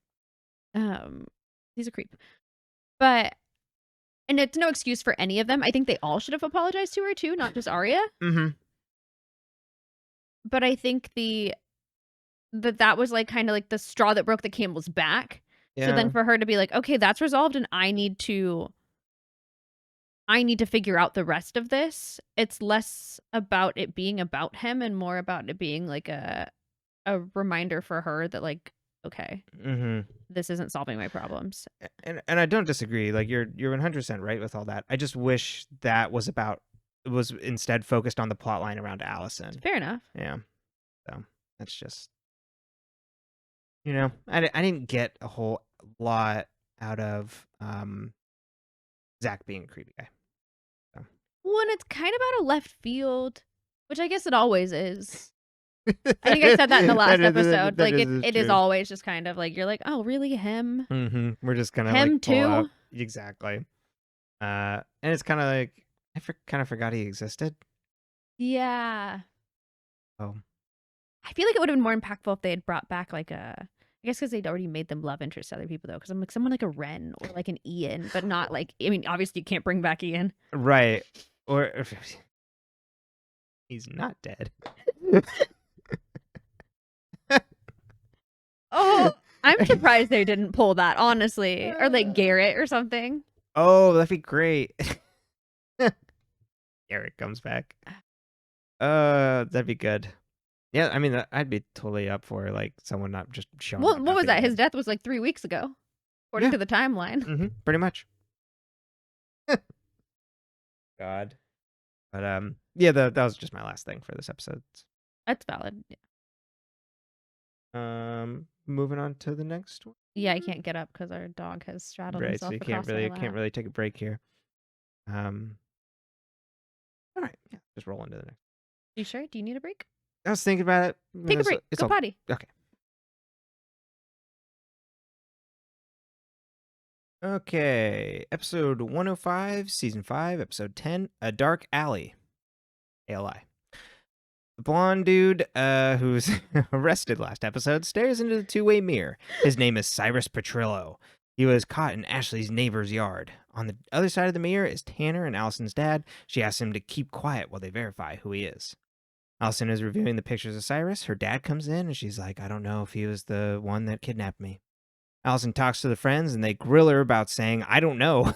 He's a creep. But and it's no excuse for any of them. I think they all should have apologized to her too, not just Aria. But I think that was like kind of like the straw that broke the camel's back. Yeah. So then for her to be like, okay, that's resolved, and I need to figure out the rest of this. It's less about it being about him and more about it being like a reminder for her that like, okay, this isn't solving my problems. And I don't disagree. Like you're 100% right with all that. I just wish that was instead focused on the plot line around Allison. Fair enough. Yeah. So that's just, I didn't get a whole lot out of Zach being a creepy guy. So. Well, and it's kind of out of left field, which I guess it always is. I think I said that in the last episode. Like it is always just kind of like, you're like, oh, really, him? We're just gonna him like too. Up. Exactly. And it's kind of like kind of forgot he existed. Yeah. Oh. I feel like it would have been more impactful if they had brought back like I guess because they'd already made them love interest to other people though. Because I'm like someone like a Ren or like an Ian, but not like, I mean, obviously you can't bring back Ian. Right. Or if he's not dead. Oh, I'm surprised they didn't pull that, honestly. Or like Garrett or something. Oh, that'd be great. Garrett comes back. That'd be good. Yeah, I mean, I'd be totally up for like someone not just showing up. Well, what was that? His death was like 3 weeks ago, according to the timeline. Pretty much. God. But yeah, that was just my last thing for this episode. That's valid. Yeah. Moving on to the next one. Yeah, I can't get up because our dog has straddled right, himself. So you can't really take a break here. All right, yeah, just roll into the next. You sure? Do you need a break? I was thinking about it. Take a break. Go potty. Okay. Okay, episode 105, season 5, episode 10, A Dark Alley. ALI. The blonde dude who's arrested last episode stares into the two-way mirror. His name is Cyrus Petrillo. He was caught in Ashley's neighbor's yard. On the other side of the mirror is Tanner and Allison's dad. She asks him to keep quiet while they verify who he is. Allison is reviewing the pictures of Cyrus. Her dad comes in and she's like, I don't know if he was the one that kidnapped me. Allison talks to the friends and they grill her about saying, I don't know.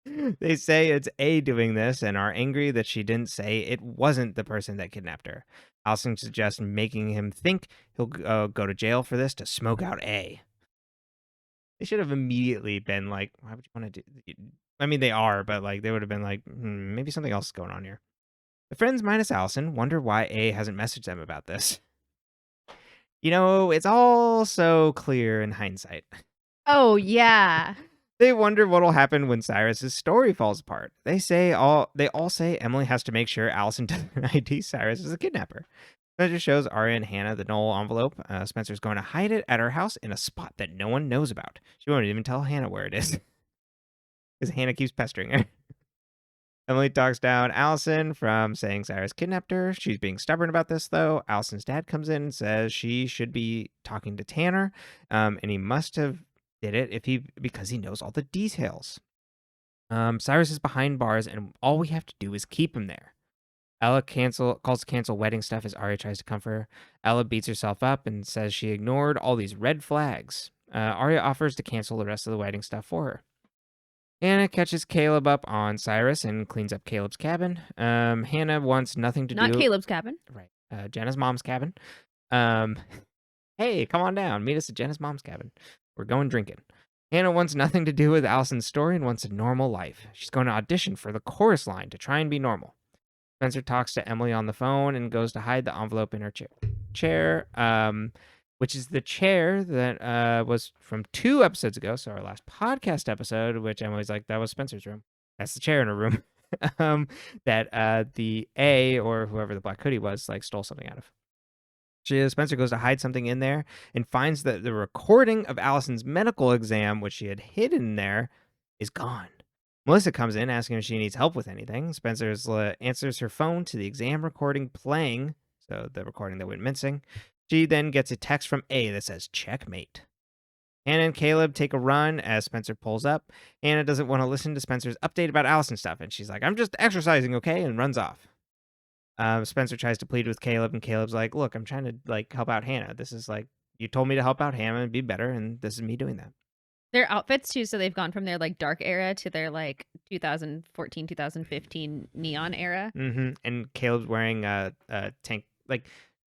They say it's A doing this and are angry that she didn't say it wasn't the person that kidnapped her. Allison suggests making him think he'll go to jail for this to smoke out A. They should have immediately been like, why would you want to do? I mean, they are, but like they would have been like, maybe something else is going on here. The friends minus Allison wonder why A hasn't messaged them about this. It's all so clear in hindsight. Oh, yeah. They wonder what'll happen when Cyrus's story falls apart. They all say Emily has to make sure Allison doesn't ID Cyrus as a kidnapper. Spencer shows Aria and Hanna the Knoll envelope. Spencer's going to hide it at her house in a spot that no one knows about. She won't even tell Hanna where it is because Hanna keeps pestering her. Emily talks down Allison from saying Cyrus kidnapped her. She's being stubborn about this, though. Allison's dad comes in and says she should be talking to Tanner, and he must have did it because he knows all the details. Cyrus is behind bars, and all we have to do is keep him there. Ella calls to cancel wedding stuff as Aria tries to comfort her. Ella beats herself up and says she ignored all these red flags. Aria offers to cancel the rest of the wedding stuff for her. Hanna catches Caleb up on Cyrus and cleans up Caleb's cabin. Hanna wants nothing to do... Not Caleb's cabin. Right. Jenna's mom's cabin. Hey, come on down. Meet us at Jenna's mom's cabin. We're going drinking. Hanna wants nothing to do with Allison's story and wants a normal life. She's going to audition for the chorus line to try and be normal. Spencer talks to Emily on the phone and goes to hide the envelope in her chair, which is the chair that was from 2 episodes ago. So our last podcast episode, which Emily's like, that was Spencer's room. That's the chair in her room. That the A, or whoever the black hoodie was, like stole something out of. Spencer goes to hide something in there and finds that the recording of Allison's medical exam, which she had hidden there, is gone. Melissa comes in asking if she needs help with anything. Spencer answers her phone to the exam recording playing, so the recording that went missing. She then gets a text from A that says, checkmate. Hanna and Caleb take a run as Spencer pulls up. Hanna doesn't want to listen to Spencer's update about Allison stuff, and she's like, I'm just exercising, okay? And runs off. Spencer tries to plead with Caleb, and Caleb's like, look, I'm trying to like help out Hanna. This is like, you told me to help out Hanna and be better, and this is me doing that. Their outfits too, so they've gone from their like dark era to their like 2014, 2015 neon era. And Caleb's wearing a tank, like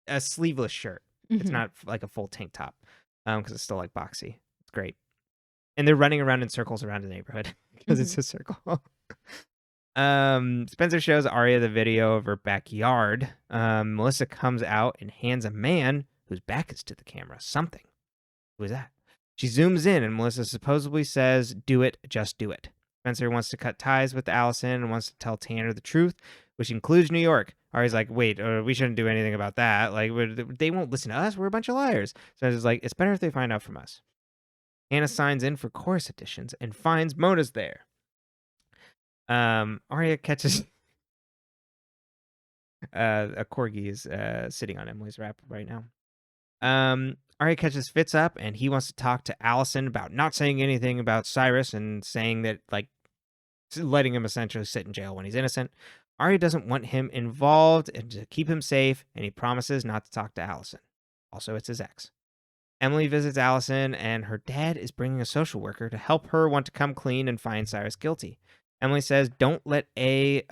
a sleeveless shirt. It's not like a full tank top, because it's still like boxy. It's great. And they're running around in circles around the neighborhood because it's a circle. Spencer shows Aria the video of her backyard. Melissa comes out and hands a man whose back is to the camera something. Who is that? She zooms in and Melissa supposedly says, do it, just do it. Spencer wants to cut ties with Allison and wants to tell Tanner the truth, which includes New York. Ari's like, wait, we shouldn't do anything about that. Like, they won't listen to us. We're a bunch of liars. Spencer's like, it's better if they find out from us. Hanna signs in for chorus auditions and finds Mona's there. Aria catches a corgi is sitting on Emily's lap right now. Aria catches Fitz up and he wants to talk to Allison about not saying anything about Cyrus and saying that, like, letting him essentially sit in jail when he's innocent. Aria doesn't want him involved and to keep him safe, and he promises not to talk to Allison. Also, it's his ex. Emily visits Allison, and her dad is bringing a social worker to help her want to come clean and find Cyrus guilty. Emily says, don't let a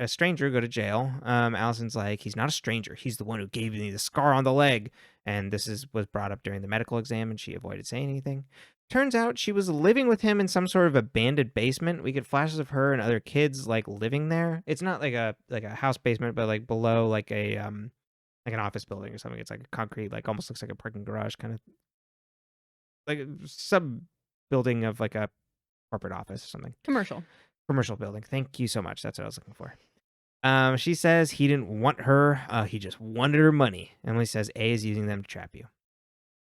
stranger go to jail. Allison's like, he's not a stranger. He's the one who gave me the scar on the leg. And this was brought up during the medical exam, and she avoided saying anything. Turns out she was living with him in some sort of abandoned basement. We get flashes of her and other kids like living there. It's not like a house basement, but like below like an office building or something. It's like a concrete, like almost looks like a parking garage kind of, like a sub building of like a corporate office or something. Commercial building. Thank you so much. That's what I was looking for. She says he didn't want her. He just wanted her money. Emily says A is using them to trap you.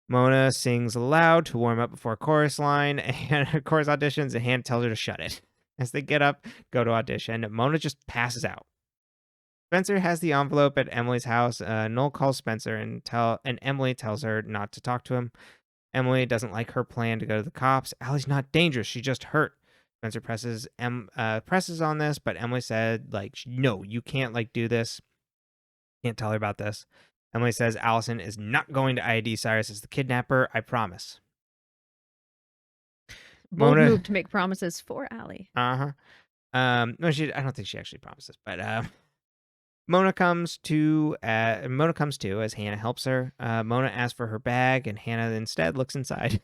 Mona sings aloud to warm up before chorus line and chorus auditions, and Hanna tells her to shut it. As they get up, go to audition, Mona just passes out. Spencer has the envelope at Emily's house. Noel calls Spencer and Emily tells her not to talk to him. Emily doesn't like her plan to go to the cops. Allie's not dangerous. She just hurt. Spencer presses on this, but Emily said, like, no, you can't like do this. Can't tell her about this. Emily says Allison is not going to ID Cyrus as the kidnapper. I promise. Bold move to make promises for Allie. No, I don't think she actually promises, but Mona comes to as Hanna helps her. Mona asks for her bag, and Hanna instead looks inside.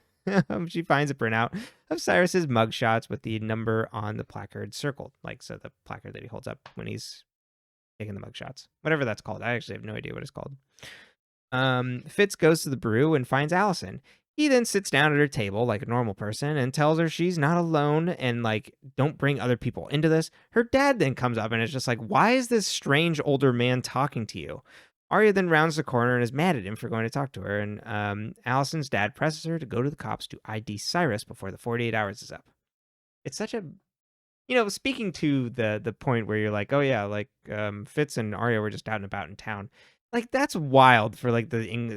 She finds a printout of Cyrus's mugshots with the number on the placard circled, like so the placard that he holds up when he's taking the mugshots, whatever that's called. I actually have no idea what it's called. Fitz goes to the brew and finds Allison. He then sits down at her table like a normal person and tells her she's not alone and like don't bring other people into this. Her dad then comes up and is just like, "Why is this strange older man talking to you?" Aria then rounds the corner and is mad at him for going to talk to her, and Allison's dad presses her to go to the cops to ID Cyrus before the 48 hours is up. It's such a, speaking to the point where you're like, oh yeah, like Fitz and Aria were just out and about in town. Like that's wild for like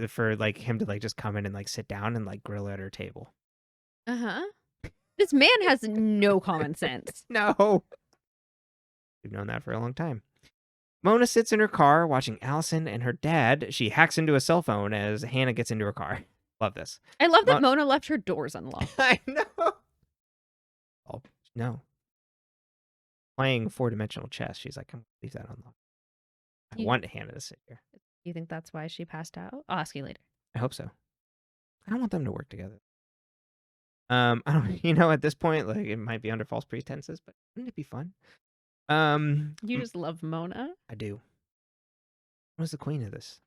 for like him to like just come in and like sit down and like grill at her table. Uh-huh. This man has no common sense. No. We've known that for a long time. Mona sits in her car watching Allison and her dad. She hacks into a cell phone as Hanna gets into her car. Love this. I love that Mona left her doors unlocked. I know. Oh, no. Playing 4-dimensional chess. She's like, I'm going to leave that unlocked. I want Hanna to sit here. You think that's why she passed out? I'll ask you later. I hope so. I don't want them to work together. I don't, at this point, like it might be under false pretenses, but wouldn't it be fun? You just love Mona? I do. Mona's the queen of this.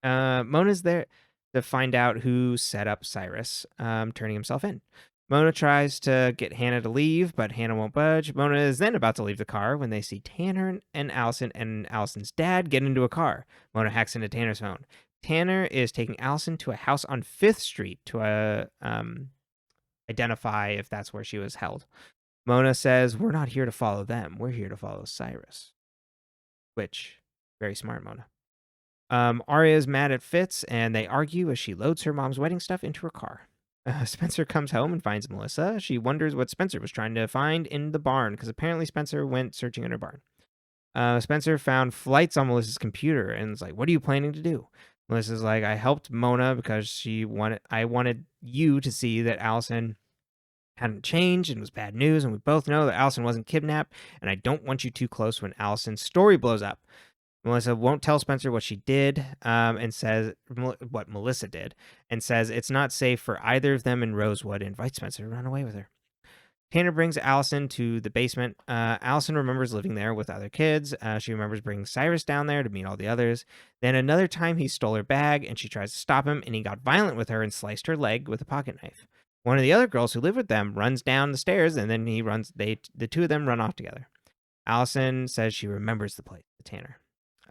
Mona's there to find out who set up Cyrus, turning himself in. Mona tries to get Hanna to leave, but Hanna won't budge. Mona is then about to leave the car when they see Tanner and Allison and Allison's dad get into a car. Mona hacks into Tanner's phone. Tanner is taking Allison to a house on 5th Street to identify if that's where she was held. Mona says, "We're not here to follow them. We're here to follow Cyrus." Which, very smart, Mona. Aria is mad at Fitz, and they argue as she loads her mom's wedding stuff into her car. Spencer comes home and finds Melissa. She wonders what Spencer was trying to find in the barn, because apparently Spencer went searching in her barn. Spencer found flights on Melissa's computer and is like, "What are you planning to do?" Melissa's like, "I helped Mona because I wanted you to see that Allison hadn't changed and was bad news, and we both know that Allison wasn't kidnapped, and I don't want you too close when Allison's story blows up." Melissa won't tell Spencer what she did, and says what Melissa did, and says it's not safe for either of them in Rosewood, and invites Spencer to run away with her. Tanner brings Allison to the basement. Allison remembers living there with other kids. She remembers bringing Cyrus down there to meet all the others. Then another time he stole her bag, and she tries to stop him, and he got violent with her and sliced her leg with a pocket knife. One of the other girls who live with them runs down the stairs, and then the two of them run off together. Allison says she remembers the place to Tanner.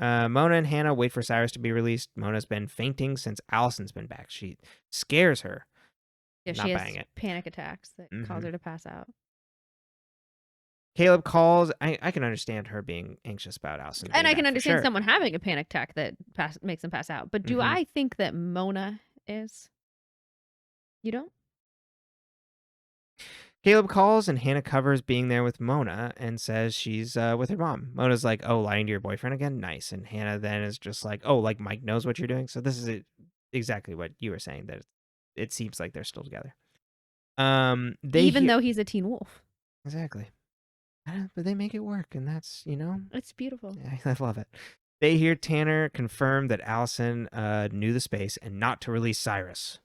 Mona and Hanna wait for Cyrus to be released. Mona's been fainting since Allison's been back. She scares her. Yeah, Not she buying has it. panic attacks that cause her to pass out. Caleb calls. I can understand her being anxious about Allison. And I can back, understand sure. someone having a panic attack that makes them pass out. But do I think that Mona is? You don't? Caleb calls, and Hanna covers being there with Mona and says she's with her mom. Mona's like, "Oh, lying to your boyfriend again? Nice." And Hanna then is just like, "Oh, like Mike knows what you're doing?" So this is exactly what you were saying, that it seems like they're still together. Even though he's a teen wolf. Exactly. But they make it work, and that's, It's beautiful. I love it. They hear Tanner confirm that Allison knew the space and not to release Cyrus.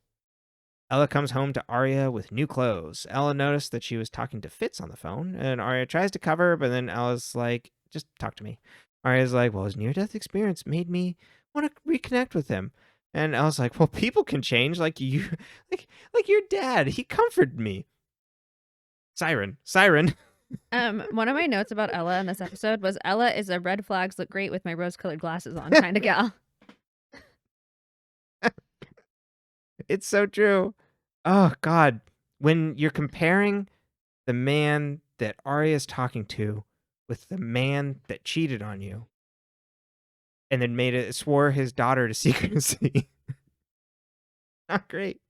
Ella comes home to Aria with new clothes. Ella noticed that she was talking to Fitz on the phone, and Aria tries to cover her, but then Ella's like, "Just talk to me." Aria's like, "Well, his near-death experience made me want to reconnect with him." And Ella's like, "Well, people can change, like you, like your dad. He comforted me." Siren. One of my notes about Ella in this episode was Ella is a red flags look great with my rose-colored glasses on kind of gal. It's so true. Oh, God. When you're comparing the man that Aria is talking to with the man that cheated on you and then swore his daughter to secrecy. Not great.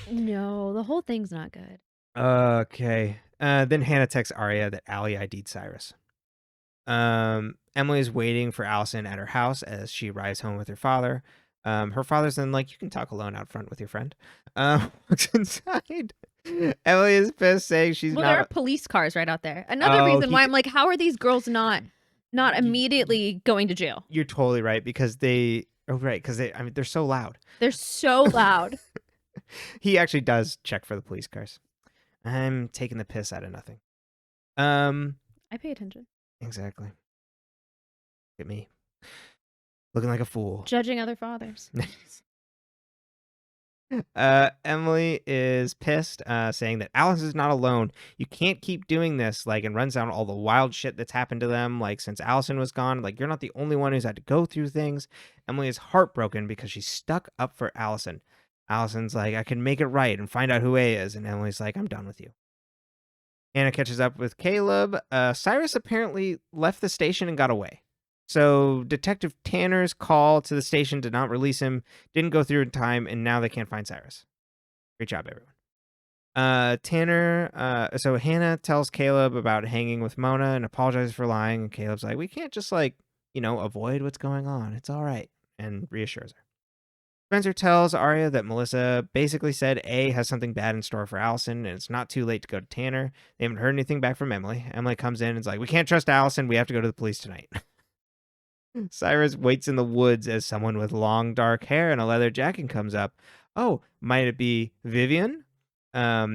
No, the whole thing's not good. Okay. Then Hanna texts Aria that Allie ID'd Cyrus. Emily is waiting for Allison at her house as she arrives home with her father. Her father's then like, "You can talk alone out front with your friend." Walks inside. Emily is pissed, saying she's not. There are police cars right out there. Another reason why I'm like, how are these girls not immediately going to jail? You're totally right, because they're so loud. They're so loud. He actually does check for the police cars. I'm taking the piss out of nothing. I pay attention. Exactly. Look at me. Looking like a fool. Judging other fathers. Emily is pissed, saying that Alice is not alone. You can't keep doing this, like, and runs down all the wild shit that's happened to them, like, since Allison was gone. Like, you're not the only one who's had to go through things. Emily is heartbroken because she's stuck up for Allison. Allison's like, I can make it right and find out who A is. And Emily's like, I'm done with you. Hanna catches up with Caleb. Cyrus apparently left the station and got away. So Detective Tanner's call to the station did not release him, didn't go through in time, and now they can't find Cyrus. Great job, everyone. So Hanna tells Caleb about hanging with Mona and apologizes for lying, and Caleb's like, we can't just, avoid what's going on. It's all right, and reassures her. Spencer tells Aria that Melissa basically said A has something bad in store for Allison, and it's not too late to go to Tanner. They haven't heard anything back from Emily. Emily comes in and is like, we can't trust Allison. We have to go to the police tonight. Cyrus waits in the woods as someone with long dark hair and a leather jacket comes up. Oh, might it be Vivian?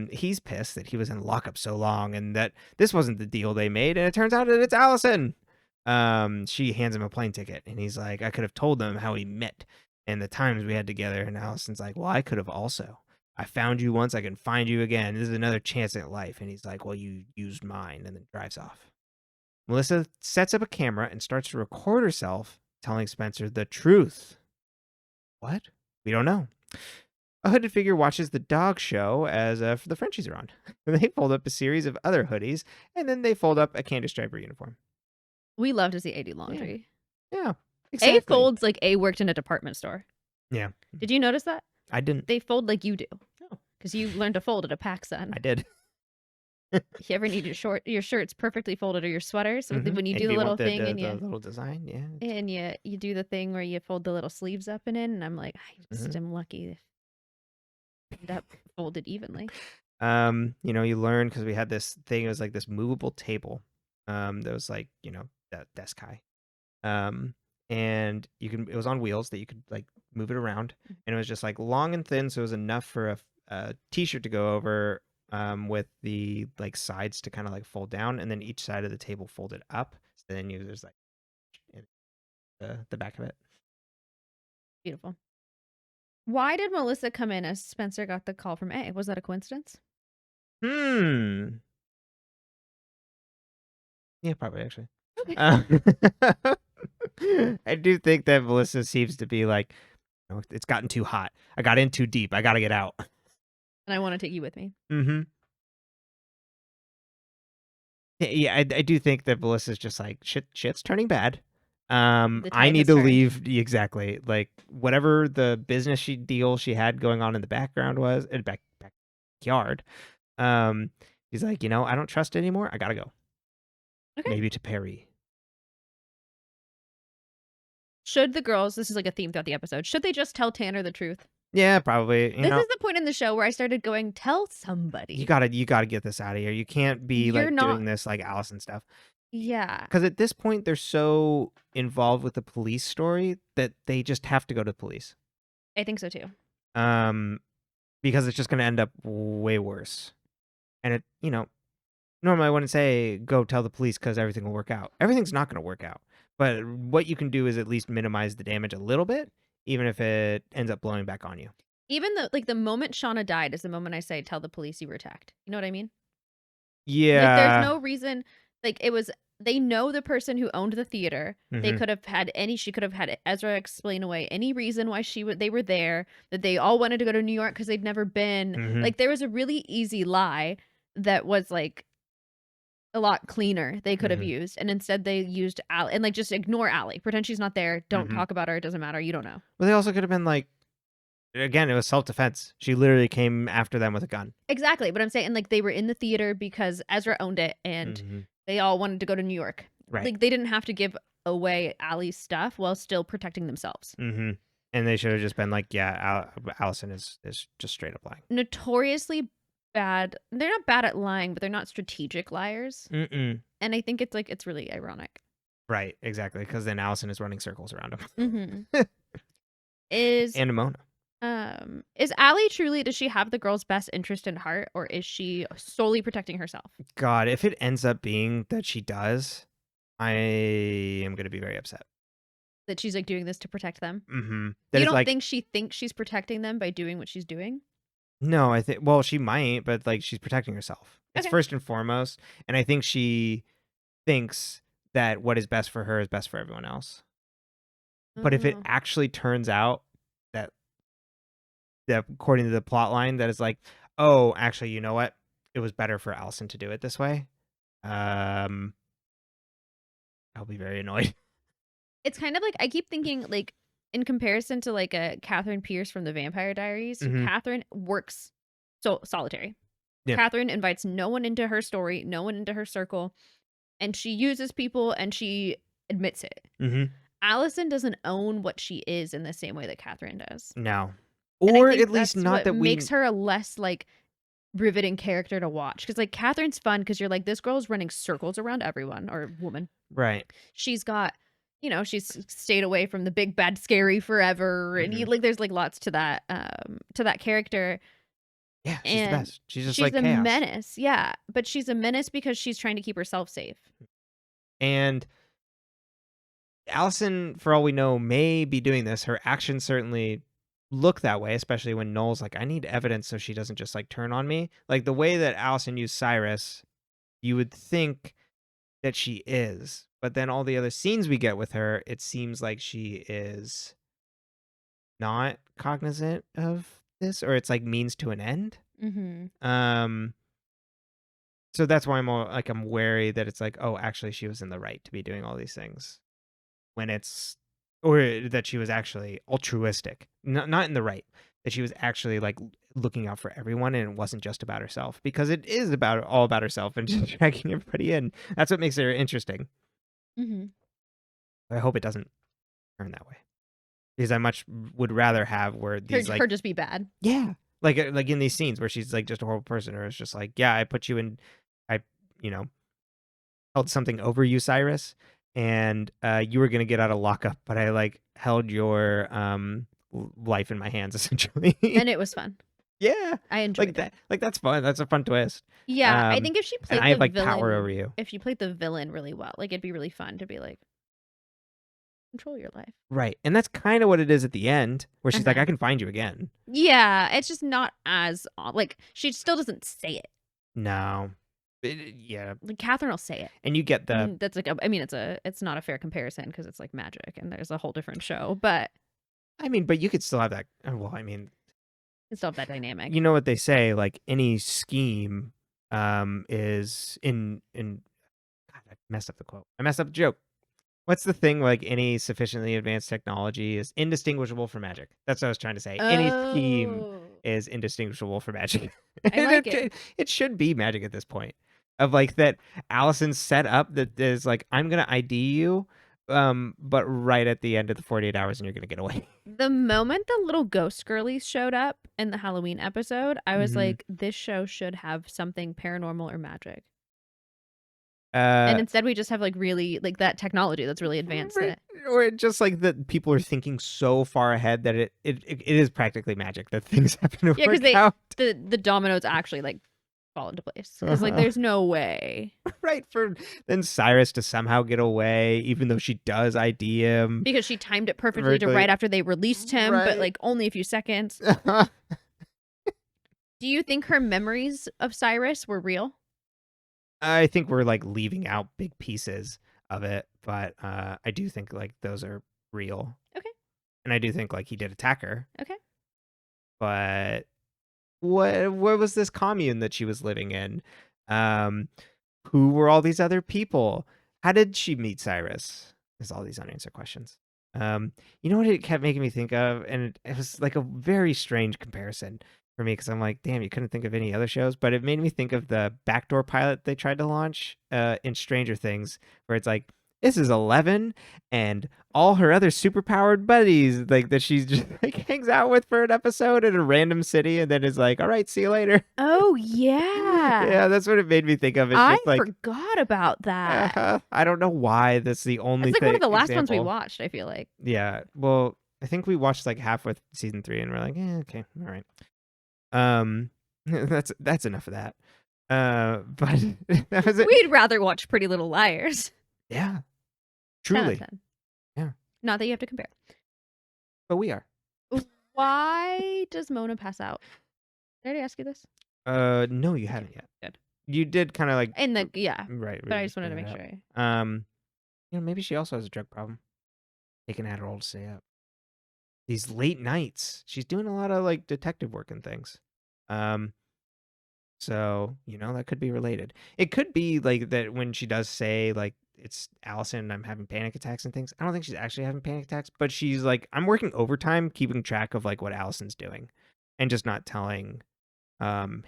He's pissed that he was in lockup so long and that this wasn't the deal they made, and it turns out that it's Allison. She hands him a plane ticket, and he's like, I could have told them how we met and the times we had together. And Allison's like, well, I could have also. I found you once, I can find you again. This is another chance at life. And he's like, well, you used mine, and then drives off. Melissa sets up a camera and starts to record herself telling Spencer the truth. What? We don't know. A hooded figure watches the dog show as the Frenchies are on. They fold up a series of other hoodies, and then they fold up a candy striper uniform. We love to see A do laundry. Yeah, exactly. A folds like A worked in a department store. Yeah. Did you notice that? I didn't. They fold like you do. Oh. Because you learned to fold at a PacSun. I did. If you ever need your shirts perfectly folded, or your sweaters, when you do the little thing and the little design, yeah, and you do the thing where you fold the little sleeves up and in, and I'm like, I just am lucky if end up folded evenly. You learn, because we had this thing. It was like this movable table, that was like that desk high, and it was on wheels that you could like move it around, and it was just like long and thin, so it was enough for a t-shirt to go over. With the like sides to kind of like fold down, and then each side of the table folded up. So then there's like the back of it. Beautiful. Why did Melissa come in as Spencer got the call from A? Was that a coincidence? Yeah, probably actually. Okay. I do think that Melissa seems to be like, it's gotten too hot. I got in too deep. I got to get out. And I want to take you with me. Mm-hmm. Yeah, I do think that Melissa's just like, shit's turning bad. I need to leave. Exactly. Like whatever the business deal she had going on in the background was, in the backyard. He's like, I don't trust it anymore. I gotta go. Okay. Maybe to Perry. Should the girls, this is like a theme throughout the episode, should they just tell Tanner the truth? Yeah, probably. This is the point in the show where I started going, tell somebody. You gotta get this out of here. You can't be doing this like Allison stuff. Yeah. Because at this point, they're so involved with the police story that they just have to go to the police. I think so too. Because it's just gonna end up way worse. And it, normally I wouldn't say go tell the police because everything will work out. Everything's not gonna work out. But what you can do is at least minimize the damage a little bit, even if it ends up blowing back on you. Even the moment Shauna died is the moment I say, tell the police you were attacked. You know what I mean? Yeah. There's no reason. They know the person who owned the theater. Mm-hmm. She could have had Ezra explain away any reason why they were there, that they all wanted to go to New York because they'd never been. Mm-hmm. Like, there was a really easy lie that was like a lot cleaner they could have used, and instead they used Allie, and like, just ignore Allie, pretend she's not there, don't talk about her, it doesn't matter, you don't know. Well, they also could have been like, again, it was self-defense. She literally came after them with a gun. Exactly, but I'm saying, like, they were in the theater because Ezra owned it, and they all wanted to go to New York. Right. Like, they didn't have to give away Allie's stuff while still protecting themselves. And they should have just been like, yeah, Allison is just straight up lying. Notoriously bad. They're not bad at lying, but they're not strategic liars. And I think it's really ironic. Right, exactly, because then Allison is running circles around him. And Mona. Is Allie truly, does she have the girl's best interest in heart, or is she solely protecting herself? God, if it ends up being that she does, I am going to be very upset. That she's like doing this to protect them? That You is don't like, think she thinks she's protecting them by doing what she's doing? no, I think, well, she might, but like she's protecting herself. It's Okay. first and foremost. And I think she thinks that what is best for her is best for everyone else. But if it Oh. actually turns out that, according to the plot line, that is like, oh, actually, you know what? It was better for Allison to do it this way. Um, I'll be very annoyed. It's kind of like, I keep thinking, like, in comparison to like a Catherine Pierce from the Vampire Diaries, Mhm. Catherine works so solitary. Yeah. Catherine invites no one into her story, no one into her circle, and she uses people and she admits it. Mhm. Allison doesn't own what she is in the same way that Catherine does. No. And I Or think at least that's not what that we makes her a less like riveting character to watch. Because like Catherine's fun because you're like, this girl is running circles around everyone, or woman. right. She's got, she's stayed away from the big bad scary forever, and Mhm. like there's like lots to that character. Yeah, she's the And best. She's just she's like a chaos. menace, yeah, but she's a menace because she's trying to keep herself safe. And Allison, for all we know, may be doing this. Her actions certainly look that way, especially when Noel's like, I need evidence so she doesn't just like turn on me. Like the way that Allison used Cyrus, you would think that she is. But then all the other scenes we get with her, it seems like she is not cognizant of this, or it's like means to an end. Mm-hmm. Um so that's why I'm wary that it's like, oh, actually she was in the right to be doing all these things. When it's, or that she was actually altruistic, not in the right, that she was actually like looking out for everyone and it wasn't just about herself, because it is about all about herself and just dragging everybody in. That's what makes her interesting. Mm-hmm. I hope it doesn't turn that way, because I much would rather have where Her, these like, her just be bad. yeah, like in these scenes where she's like just a horrible person, or it's just like, yeah, I put you in, I, you know, held something over you, Cyrus, and you were gonna get out of lockup, but I like held your life in my hands essentially. And it was fun. Yeah, I enjoyed that. it. Like that's fun. That's a fun twist. Yeah, I think if she And played I the have like power over villain, you. if she played the villain really well, like it'd be really fun to be like, control your life. Right, and that's kind of what it is at the end, where she's like, Uh-huh. I can find you again. Yeah, it's just not as like she still doesn't say it. No, yeah, Like Catherine will say it. and you get the. That's like I mean it's not a fair comparison because it's like magic and there's a whole different show, but I mean, but you could still have that. Well, I mean, it's still have that dynamic. you know what they say, like any scheme, is in. God, I messed up the quote. I messed up the joke. What's the thing, like any sufficiently advanced technology is indistinguishable from magic? That's what I was trying to say. Any scheme Oh, is indistinguishable from magic. I like it. It should be magic at this point. Of like that Allison set up that is like, I'm gonna ID you, but right at the end of the 48 hours and you're gonna get away. The moment the little ghost girlies showed up in the Halloween episode, I was Mhm. like, this show should have something paranormal or magic. Uh And instead we just have like really like that technology that's really advanced right, that or it just like that people are thinking so far ahead that it is practically magic that things happen to yeah, because work out. the dominoes actually like fall into place. Because like Uh-huh. there's no way. Right, for then Cyrus to somehow get away, even though she does ID him. Because she timed it perfectly to Perfectly. right after they released him, but Right. like only a few seconds. Do you think her memories of Cyrus were real? I think we're like leaving out big pieces of it, but I do think like those are real. Okay. And I do think like he did attack her. Okay. But what was this commune that she was living in? Um who were all these other people? How did she meet Cyrus? There's all these unanswered questions. You know what it kept making me think of, and it was like a very strange comparison for me, because I'm like, damn, you couldn't think of any other shows, but it made me think of the backdoor pilot they tried to launch in Stranger Things, where it's like, this is 11 and all her other superpowered buddies, like that she's just like hangs out with for an episode in a random city, and then is like, all right, see you later. Oh yeah. Yeah, that's what it made me think of. It's I just like, forgot about that. I don't know why that's the only It's like one of the last ones we example. watched, I feel like. Yeah, well, I think we watched like half with season 3 and we're like, okay, all right. That's enough of that. But that was it. We'd rather watch Pretty Little Liars. Yeah, 10 out of truly. 10. Yeah. Not that you have to compare. But we are. Why does Mona pass out? Did I already ask you this? No, you haven't yet. Good. You did kind of like In the right, but I just wanted to bring make it sure. up. Maybe she also has a drug problem. Taking Adderall to stay up. These late nights. She's doing a lot of like detective work and things. So, that could be related. It could be like that when she does say like it's Allison and I'm having panic attacks and things. I don't think she's actually having panic attacks, but she's like, I'm working overtime keeping track of like what Allison's doing and just not telling Hannah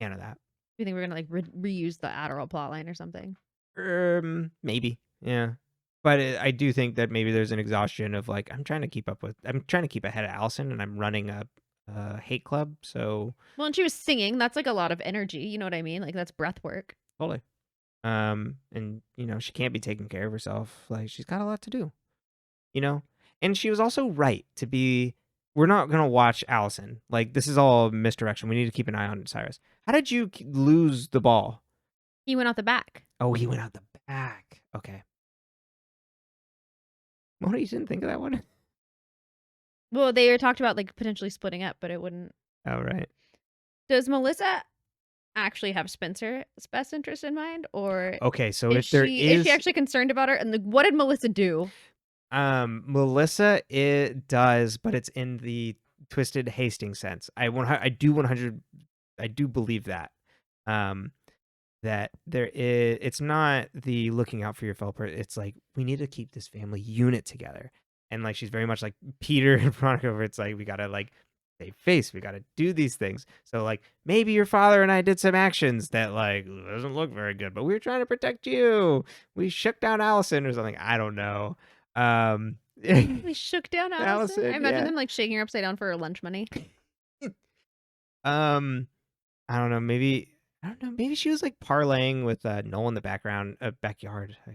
that. Do you think we're gonna like reuse the Adderall plotline or something? Maybe. Yeah. But I do think that maybe there's an exhaustion of like I'm trying to keep ahead of Allison and I'm running a hate club, so Well, and she was singing. That's like a lot of energy. You know what I mean? Like that's breath work. totally. And she can't be taking care of herself. Like she's got a lot to do. And she was also right to be. We're not gonna watch Allison. Like this is all misdirection. We need to keep an eye on Cyrus. How did you lose the ball? He went out the back. Oh, he went out the back. Okay. Mona, you didn't think of that one? Well, they talked about like potentially splitting up, but it wouldn't. Oh, right. Does Melissa actually have Spencer's best interest in mind, or Okay, so is she actually concerned about her? And like, what did Melissa do? Melissa, it does, but it's in the twisted Hastings sense. I do believe that. That there is, it's not the looking out for your fellow person. It's like we need to keep this family unit together, and like she's very much like Peter and Veronica. Where it's like we gotta like save face, we gotta do these things. So like maybe your father and I did some actions that like doesn't look very good, but we were trying to protect you. We shook down Allison or something. I don't know. We shook down Allison. I imagine yeah. them like shaking her upside down for her lunch money. I don't know. Maybe I don't know. Maybe she was like parlaying with Noel in the backyard.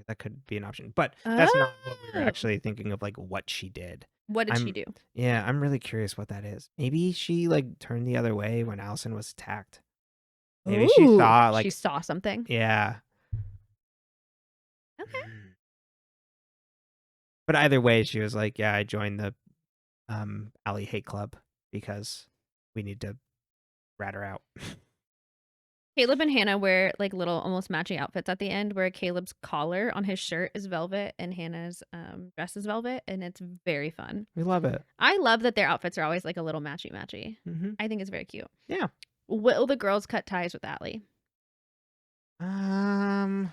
That could be an option, but that's not what we were actually thinking of. Like what she did. What did she do? Yeah, I'm really curious what that is. Maybe she like turned the other way when Allison was attacked. Maybe she saw like she saw something. Yeah. Okay. But either way, she was like, "Yeah, I joined the Alley Hate Club because we need to rat her out." Caleb and Hannah wear like little almost matching outfits at the end where Caleb's collar on his shirt is velvet and Hannah's dress is velvet, and it's very fun. We love it. I love that their outfits are always like a little matchy. Mm-hmm. I think it's very cute. Yeah. Will the girls cut ties with Allie? For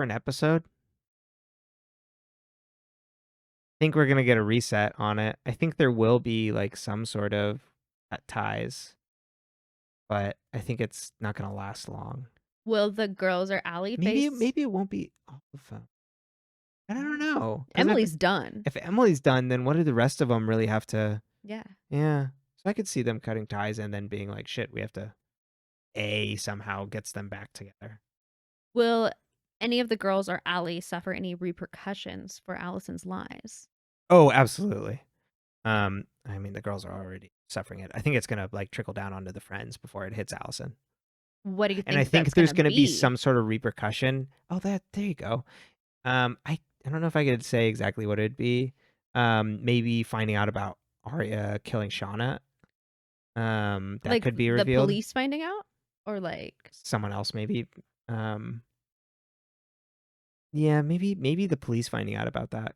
an episode? I think we're gonna get a reset on it. I think there will be like some sort of ties, but I think it's not gonna last long. Will the girls or Allie face? Maybe it won't be all of them. I don't know. Emily's done. If Emily's done, then what do the rest of them really have to? Yeah. Yeah. So I could see them cutting ties and then being like, "Shit, we have to." Somehow gets them back together. Will any of the girls or Allie suffer any repercussions for Allison's lies? Oh, absolutely. I mean, the girls are already suffering it. I think it's gonna like trickle down onto the friends before it hits Allison. What do you think? And I think there's gonna be some sort of repercussion. Oh, there you go. I don't know if I could say exactly what it'd be. Maybe finding out about Aria killing Shauna. That like could be revealed. The police finding out, or like someone else, maybe. Yeah, maybe the police finding out about that.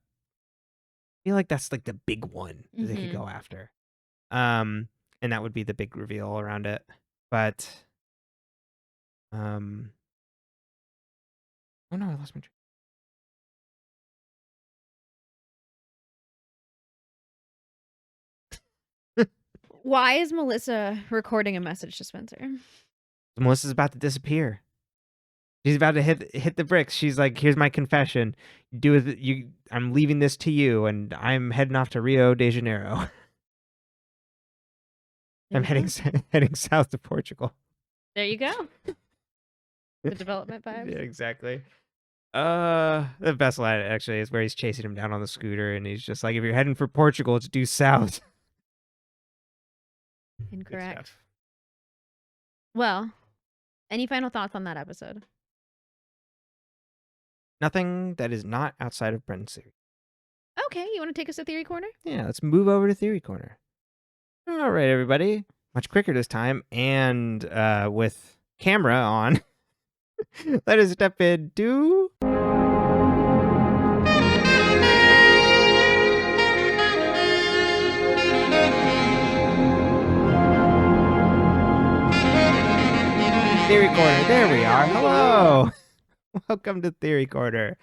I feel like that's like the big one that they could go after. And that would be the big reveal around it. But oh no, I lost my train. Why is Melissa recording a message to Spencer? Melissa's about to disappear. She's about to hit the bricks. She's like, "Here's my confession. Do with you. I'm leaving this to you, and I'm heading off to Rio de Janeiro. I'm heading south to Portugal." There you go. The development vibe. Yeah, exactly. The best line actually is where he's chasing him down on the scooter, and he's just like, "If you're heading for Portugal, it's due south." Good Incorrect. stuff. Well, any final thoughts on that episode? Nothing that is not outside of Brenton's theory. Okay, you want to take us to Theory Corner? Yeah, let's move over to Theory Corner. All right, everybody. Much quicker this time, and with camera on. Let us step into Theory Corner. There we are. Hello. Welcome to Theory Corner.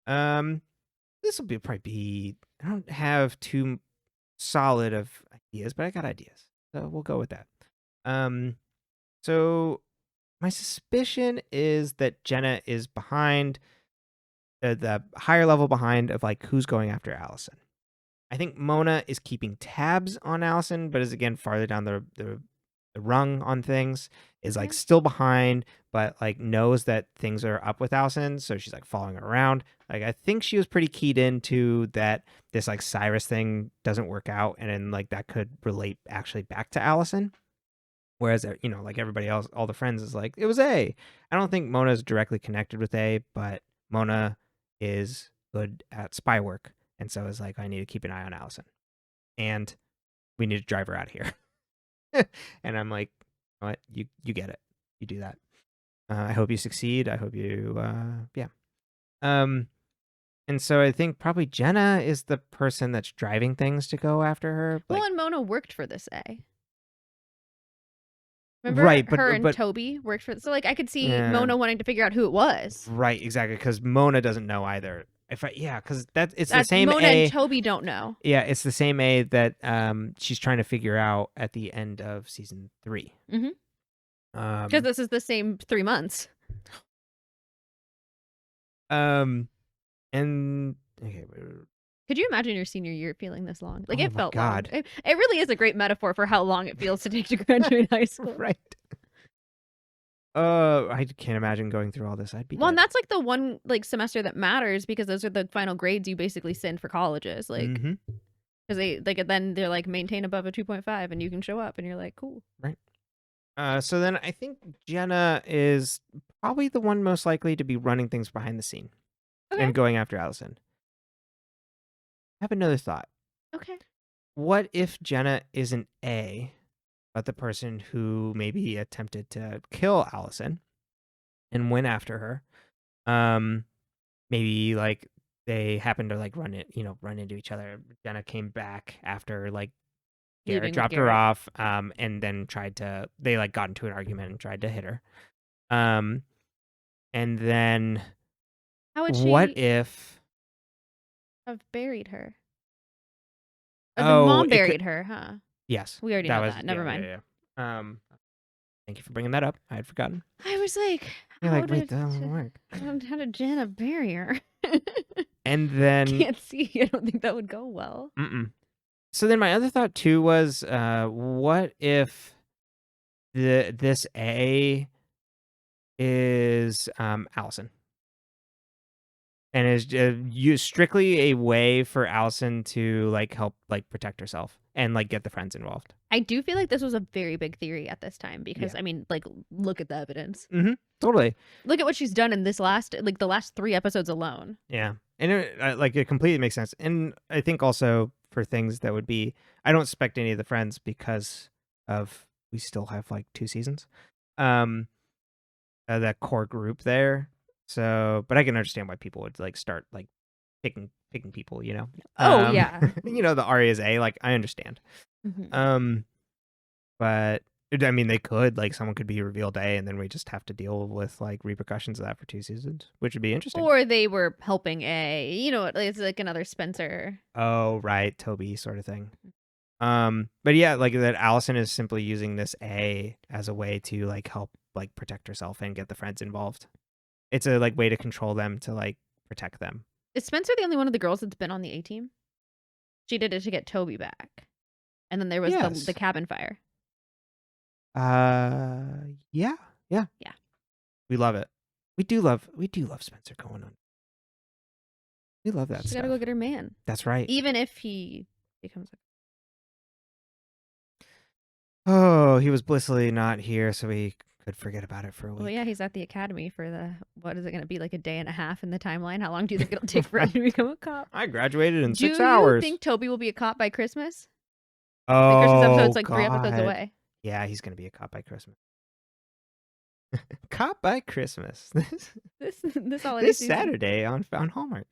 This will probably be. I don't have too solid of ideas, but I got ideas, so we'll go with that. So my suspicion is that Jenna is behind the higher level behind of like who's going after Allison. I think Mona is keeping tabs on Allison, but is again farther down the rung on things, is like Okay. still behind, but like knows that things are up with Allison, so she's like following her around. Like I think she was pretty keyed into that this like Cyrus thing doesn't work out, and then like that could relate actually back to Allison. Whereas like everybody else, all the friends is like it was A. I don't think Mona is directly connected with A, but Mona is good at spy work, and so is like I need to keep an eye on Allison, and we need to drive her out of here. And I'm like, what? You get it. You do that. I hope you succeed. I hope you, yeah. And so I think probably Jenna is the person that's driving things to go after her. Well, Like, and Mona worked for this A. Remember right, her and but Toby worked for. So like I could see yeah, Mona wanting to figure out who it was. right, exactly, because Mona doesn't know either. Because it's the That's same Mona A. and Toby don't know. Yeah, it's the same A that she's trying to figure out at the end of season 3. Because this is the same 3 months. And okay. Could you imagine your senior year feeling this long? Like Oh it my felt God. long. It really is a great metaphor for how long it feels to take to graduate high school. Right. I can't imagine going through all this. I'd be Well, and dead. that's like the one like semester that matters because those are the final grades you basically send for colleges. Like Mhm. because they like then they're like maintain above a 2.5 and you can show up and you're like cool. Right. So then I think Jenna is probably the one most likely to be running things behind the scene Okay. and going after Allison. I have another thought. Okay. What if Jenna isn't A, but the person who maybe attempted to kill Allison and went after her? Maybe like they happened to like run into each other. Jenna came back after like Leaving Garrett with dropped her Garrett. off, and then they like got into an argument and tried to hit her. And then How would what she if? have buried her? The Oh, mom it could. buried her, huh? Yes, We already that know was. that. Never Yeah, mind. yeah, yeah. Thank you for bringing that up. I had forgotten. I was like, You're how like, wait, did that doesn't work. how did Jenna bury her? And then, Can't see. I don't think that would go well. so then my other thought too was, what if this A is Allison, and is used strictly a way for Allison to like help like protect herself and like get the friends involved. I do feel like this was a very big theory at this time because Yeah. I mean, like, look at the evidence. Totally. Look at what she's done in this last, like, the last 3 episodes alone. Yeah, and it completely makes sense. And I think also for things that would be, I don't expect any of the friends because of we still have like 2 seasons, that core group there. So, but I can understand why people would like start like picking people. Oh, yeah. The Aria's A. Like I understand. Mhm. But I mean, they could like someone could be revealed A, and then we just have to deal with like repercussions of that for 2 seasons, which would be interesting. Or they were helping A. You know, it's like another Spencer. Oh, right, Toby sort of thing. But yeah, like that Allison is simply using this A as a way to like help like protect herself and get the friends involved. It's a like way to control them to like protect them. Is Spencer the only one of the girls that's been on the A team? She did it to get Toby back. And then there was Yes. the cabin fire. Yeah. Yeah. We love it. We do love Spencer going on. We love that She's stuff. gotta go get her man. That's right. Even if he becomes a... Oh, he was blissfully not here, so we could forget about it for a week. Well, yeah, he's at the academy for the, what is it going to be, like a day and a half in the timeline? How long do you think it'll take for him to become a cop? I graduated in 6 Do hours. you think Toby will be a cop by Christmas? Oh, The Christmas episode's like God. 3 episodes away. Yeah, he's going to be a cop by Christmas. Cop by Christmas. This holiday This season. Saturday on Hallmark.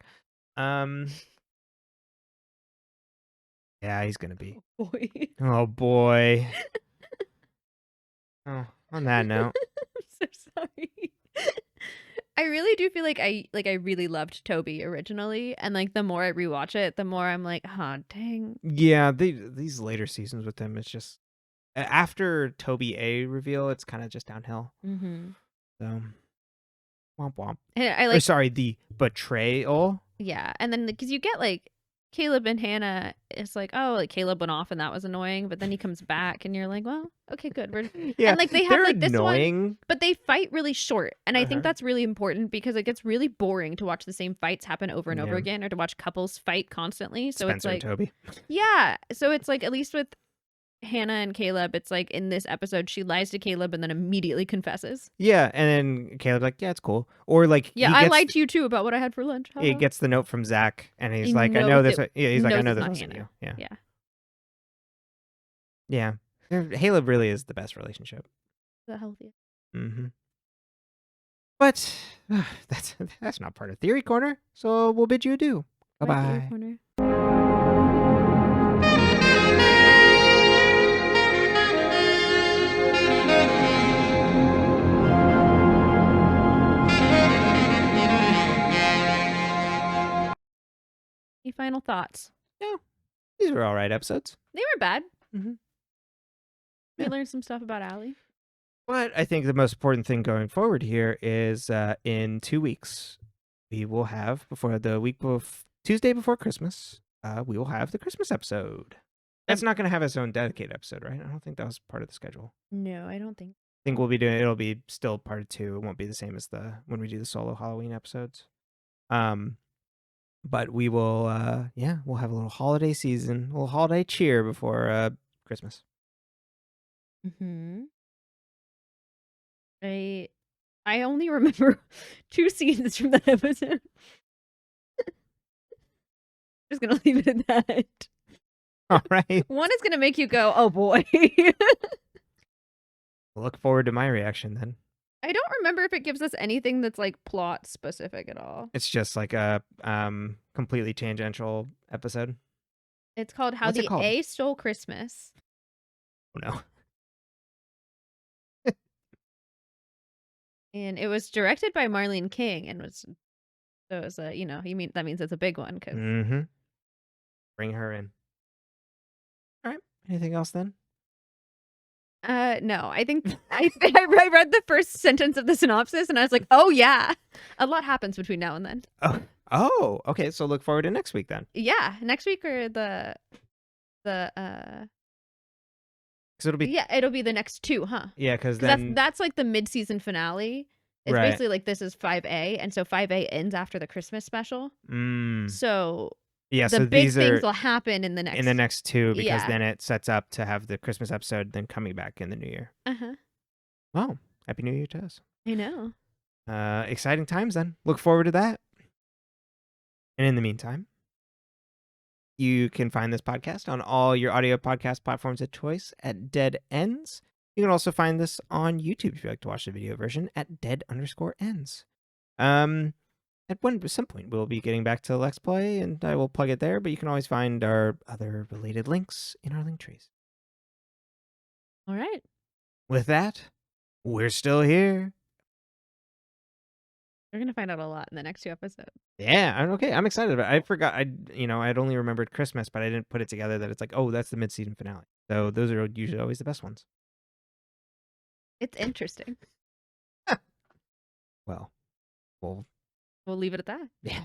Yeah, he's going to be. Oh, boy. Oh, boy. Oh, on that note. I'm so sorry. I really do feel like I really loved Toby originally, and like the more I rewatch it, the more I'm like, oh dang. Yeah, these later seasons with him, it's just after Toby A reveal, it's kind of just downhill. Mm-hmm. So, womp womp. And I like, or sorry, the betrayal. yeah, and then because you get like Caleb and Hannah, it's like, oh, like Caleb went off and that was annoying, but then he comes back and you're like, well, okay, good. Yeah, and like they have they're like this annoying. one, but they fight really short, and I think that's really important because it gets really boring to watch the same fights happen over and over again, or to watch couples fight constantly. So Spencer it's like and Toby. Yeah, so it's like at least with Hannah and Caleb, it's like in this episode she lies to Caleb and then immediately confesses. Yeah, and then Caleb's like, yeah, it's cool. Or like, yeah, I lied to you too about what I had for lunch. He gets the note from Zach, and he's He like, I know knows this. Yeah, he's like, I know it's this not wasn't Hannah. you. Yeah. Yeah. Caleb really is the best relationship. The healthiest. Mm-hmm. But that's not part of Theory Corner, so we'll bid you adieu. Bye-bye. Corner. Any final thoughts? No, these were all right episodes. They were bad. Mm-hmm. We learned some stuff about Allie. But I think the most important thing going forward here is in 2 weeks, we will have, Tuesday before Christmas, we will have the Christmas episode. That's not going to have its own dedicated episode, right? I don't think that was part of the schedule. No, I don't think. I think we'll be doing, it'll be still part 2. It won't be the same as when we do the solo Halloween episodes. But we will, we'll have a little holiday season, a little holiday cheer before Christmas. Mm-hmm. I only remember 2 scenes from that episode. Just gonna leave it at that. All right. One is gonna make you go, oh boy. Look forward to my reaction then. I don't remember if it gives us anything that's like plot specific at all. It's just like a completely tangential episode. It's called How What's it the called? A Stole Christmas. Oh no. And it was directed by Marlene King, and it was that means it's a big one. Mm-hmm. Bring her in. All right. Anything else then? No, I think I read the first sentence of the synopsis and I was like, oh yeah, a lot happens between now and then. Oh, okay. So look forward to next week then. Yeah, next week or the because it'll be the next 2, huh? Yeah, because then that's like the mid-season finale. It's right. basically like this is 5A, and so 5A ends after the Christmas special. So yeah, the so big these things will happen in the next 2 because then it sets up to have the Christmas episode then coming back in the new year. Wow, happy New Year to us. I know. Exciting times then. Look forward to that. And in the meantime, you can find this podcast on all your audio podcast platforms of choice at Dead Ends. You can also find this on YouTube if you like to watch the video version at dead_ends. At some point, we'll be getting back to Let's Play, and I will plug it there, but you can always find our other related links in our link trees. All right. With that, we're still here. We're going to find out a lot in the next 2 episodes. Yeah, okay. I'm excited about it. I forgot. I'd only remembered Christmas, but I didn't put it together that it's like, oh, that's the mid-season finale. So those are usually always the best ones. It's interesting. Well, we'll leave it at that. Yeah.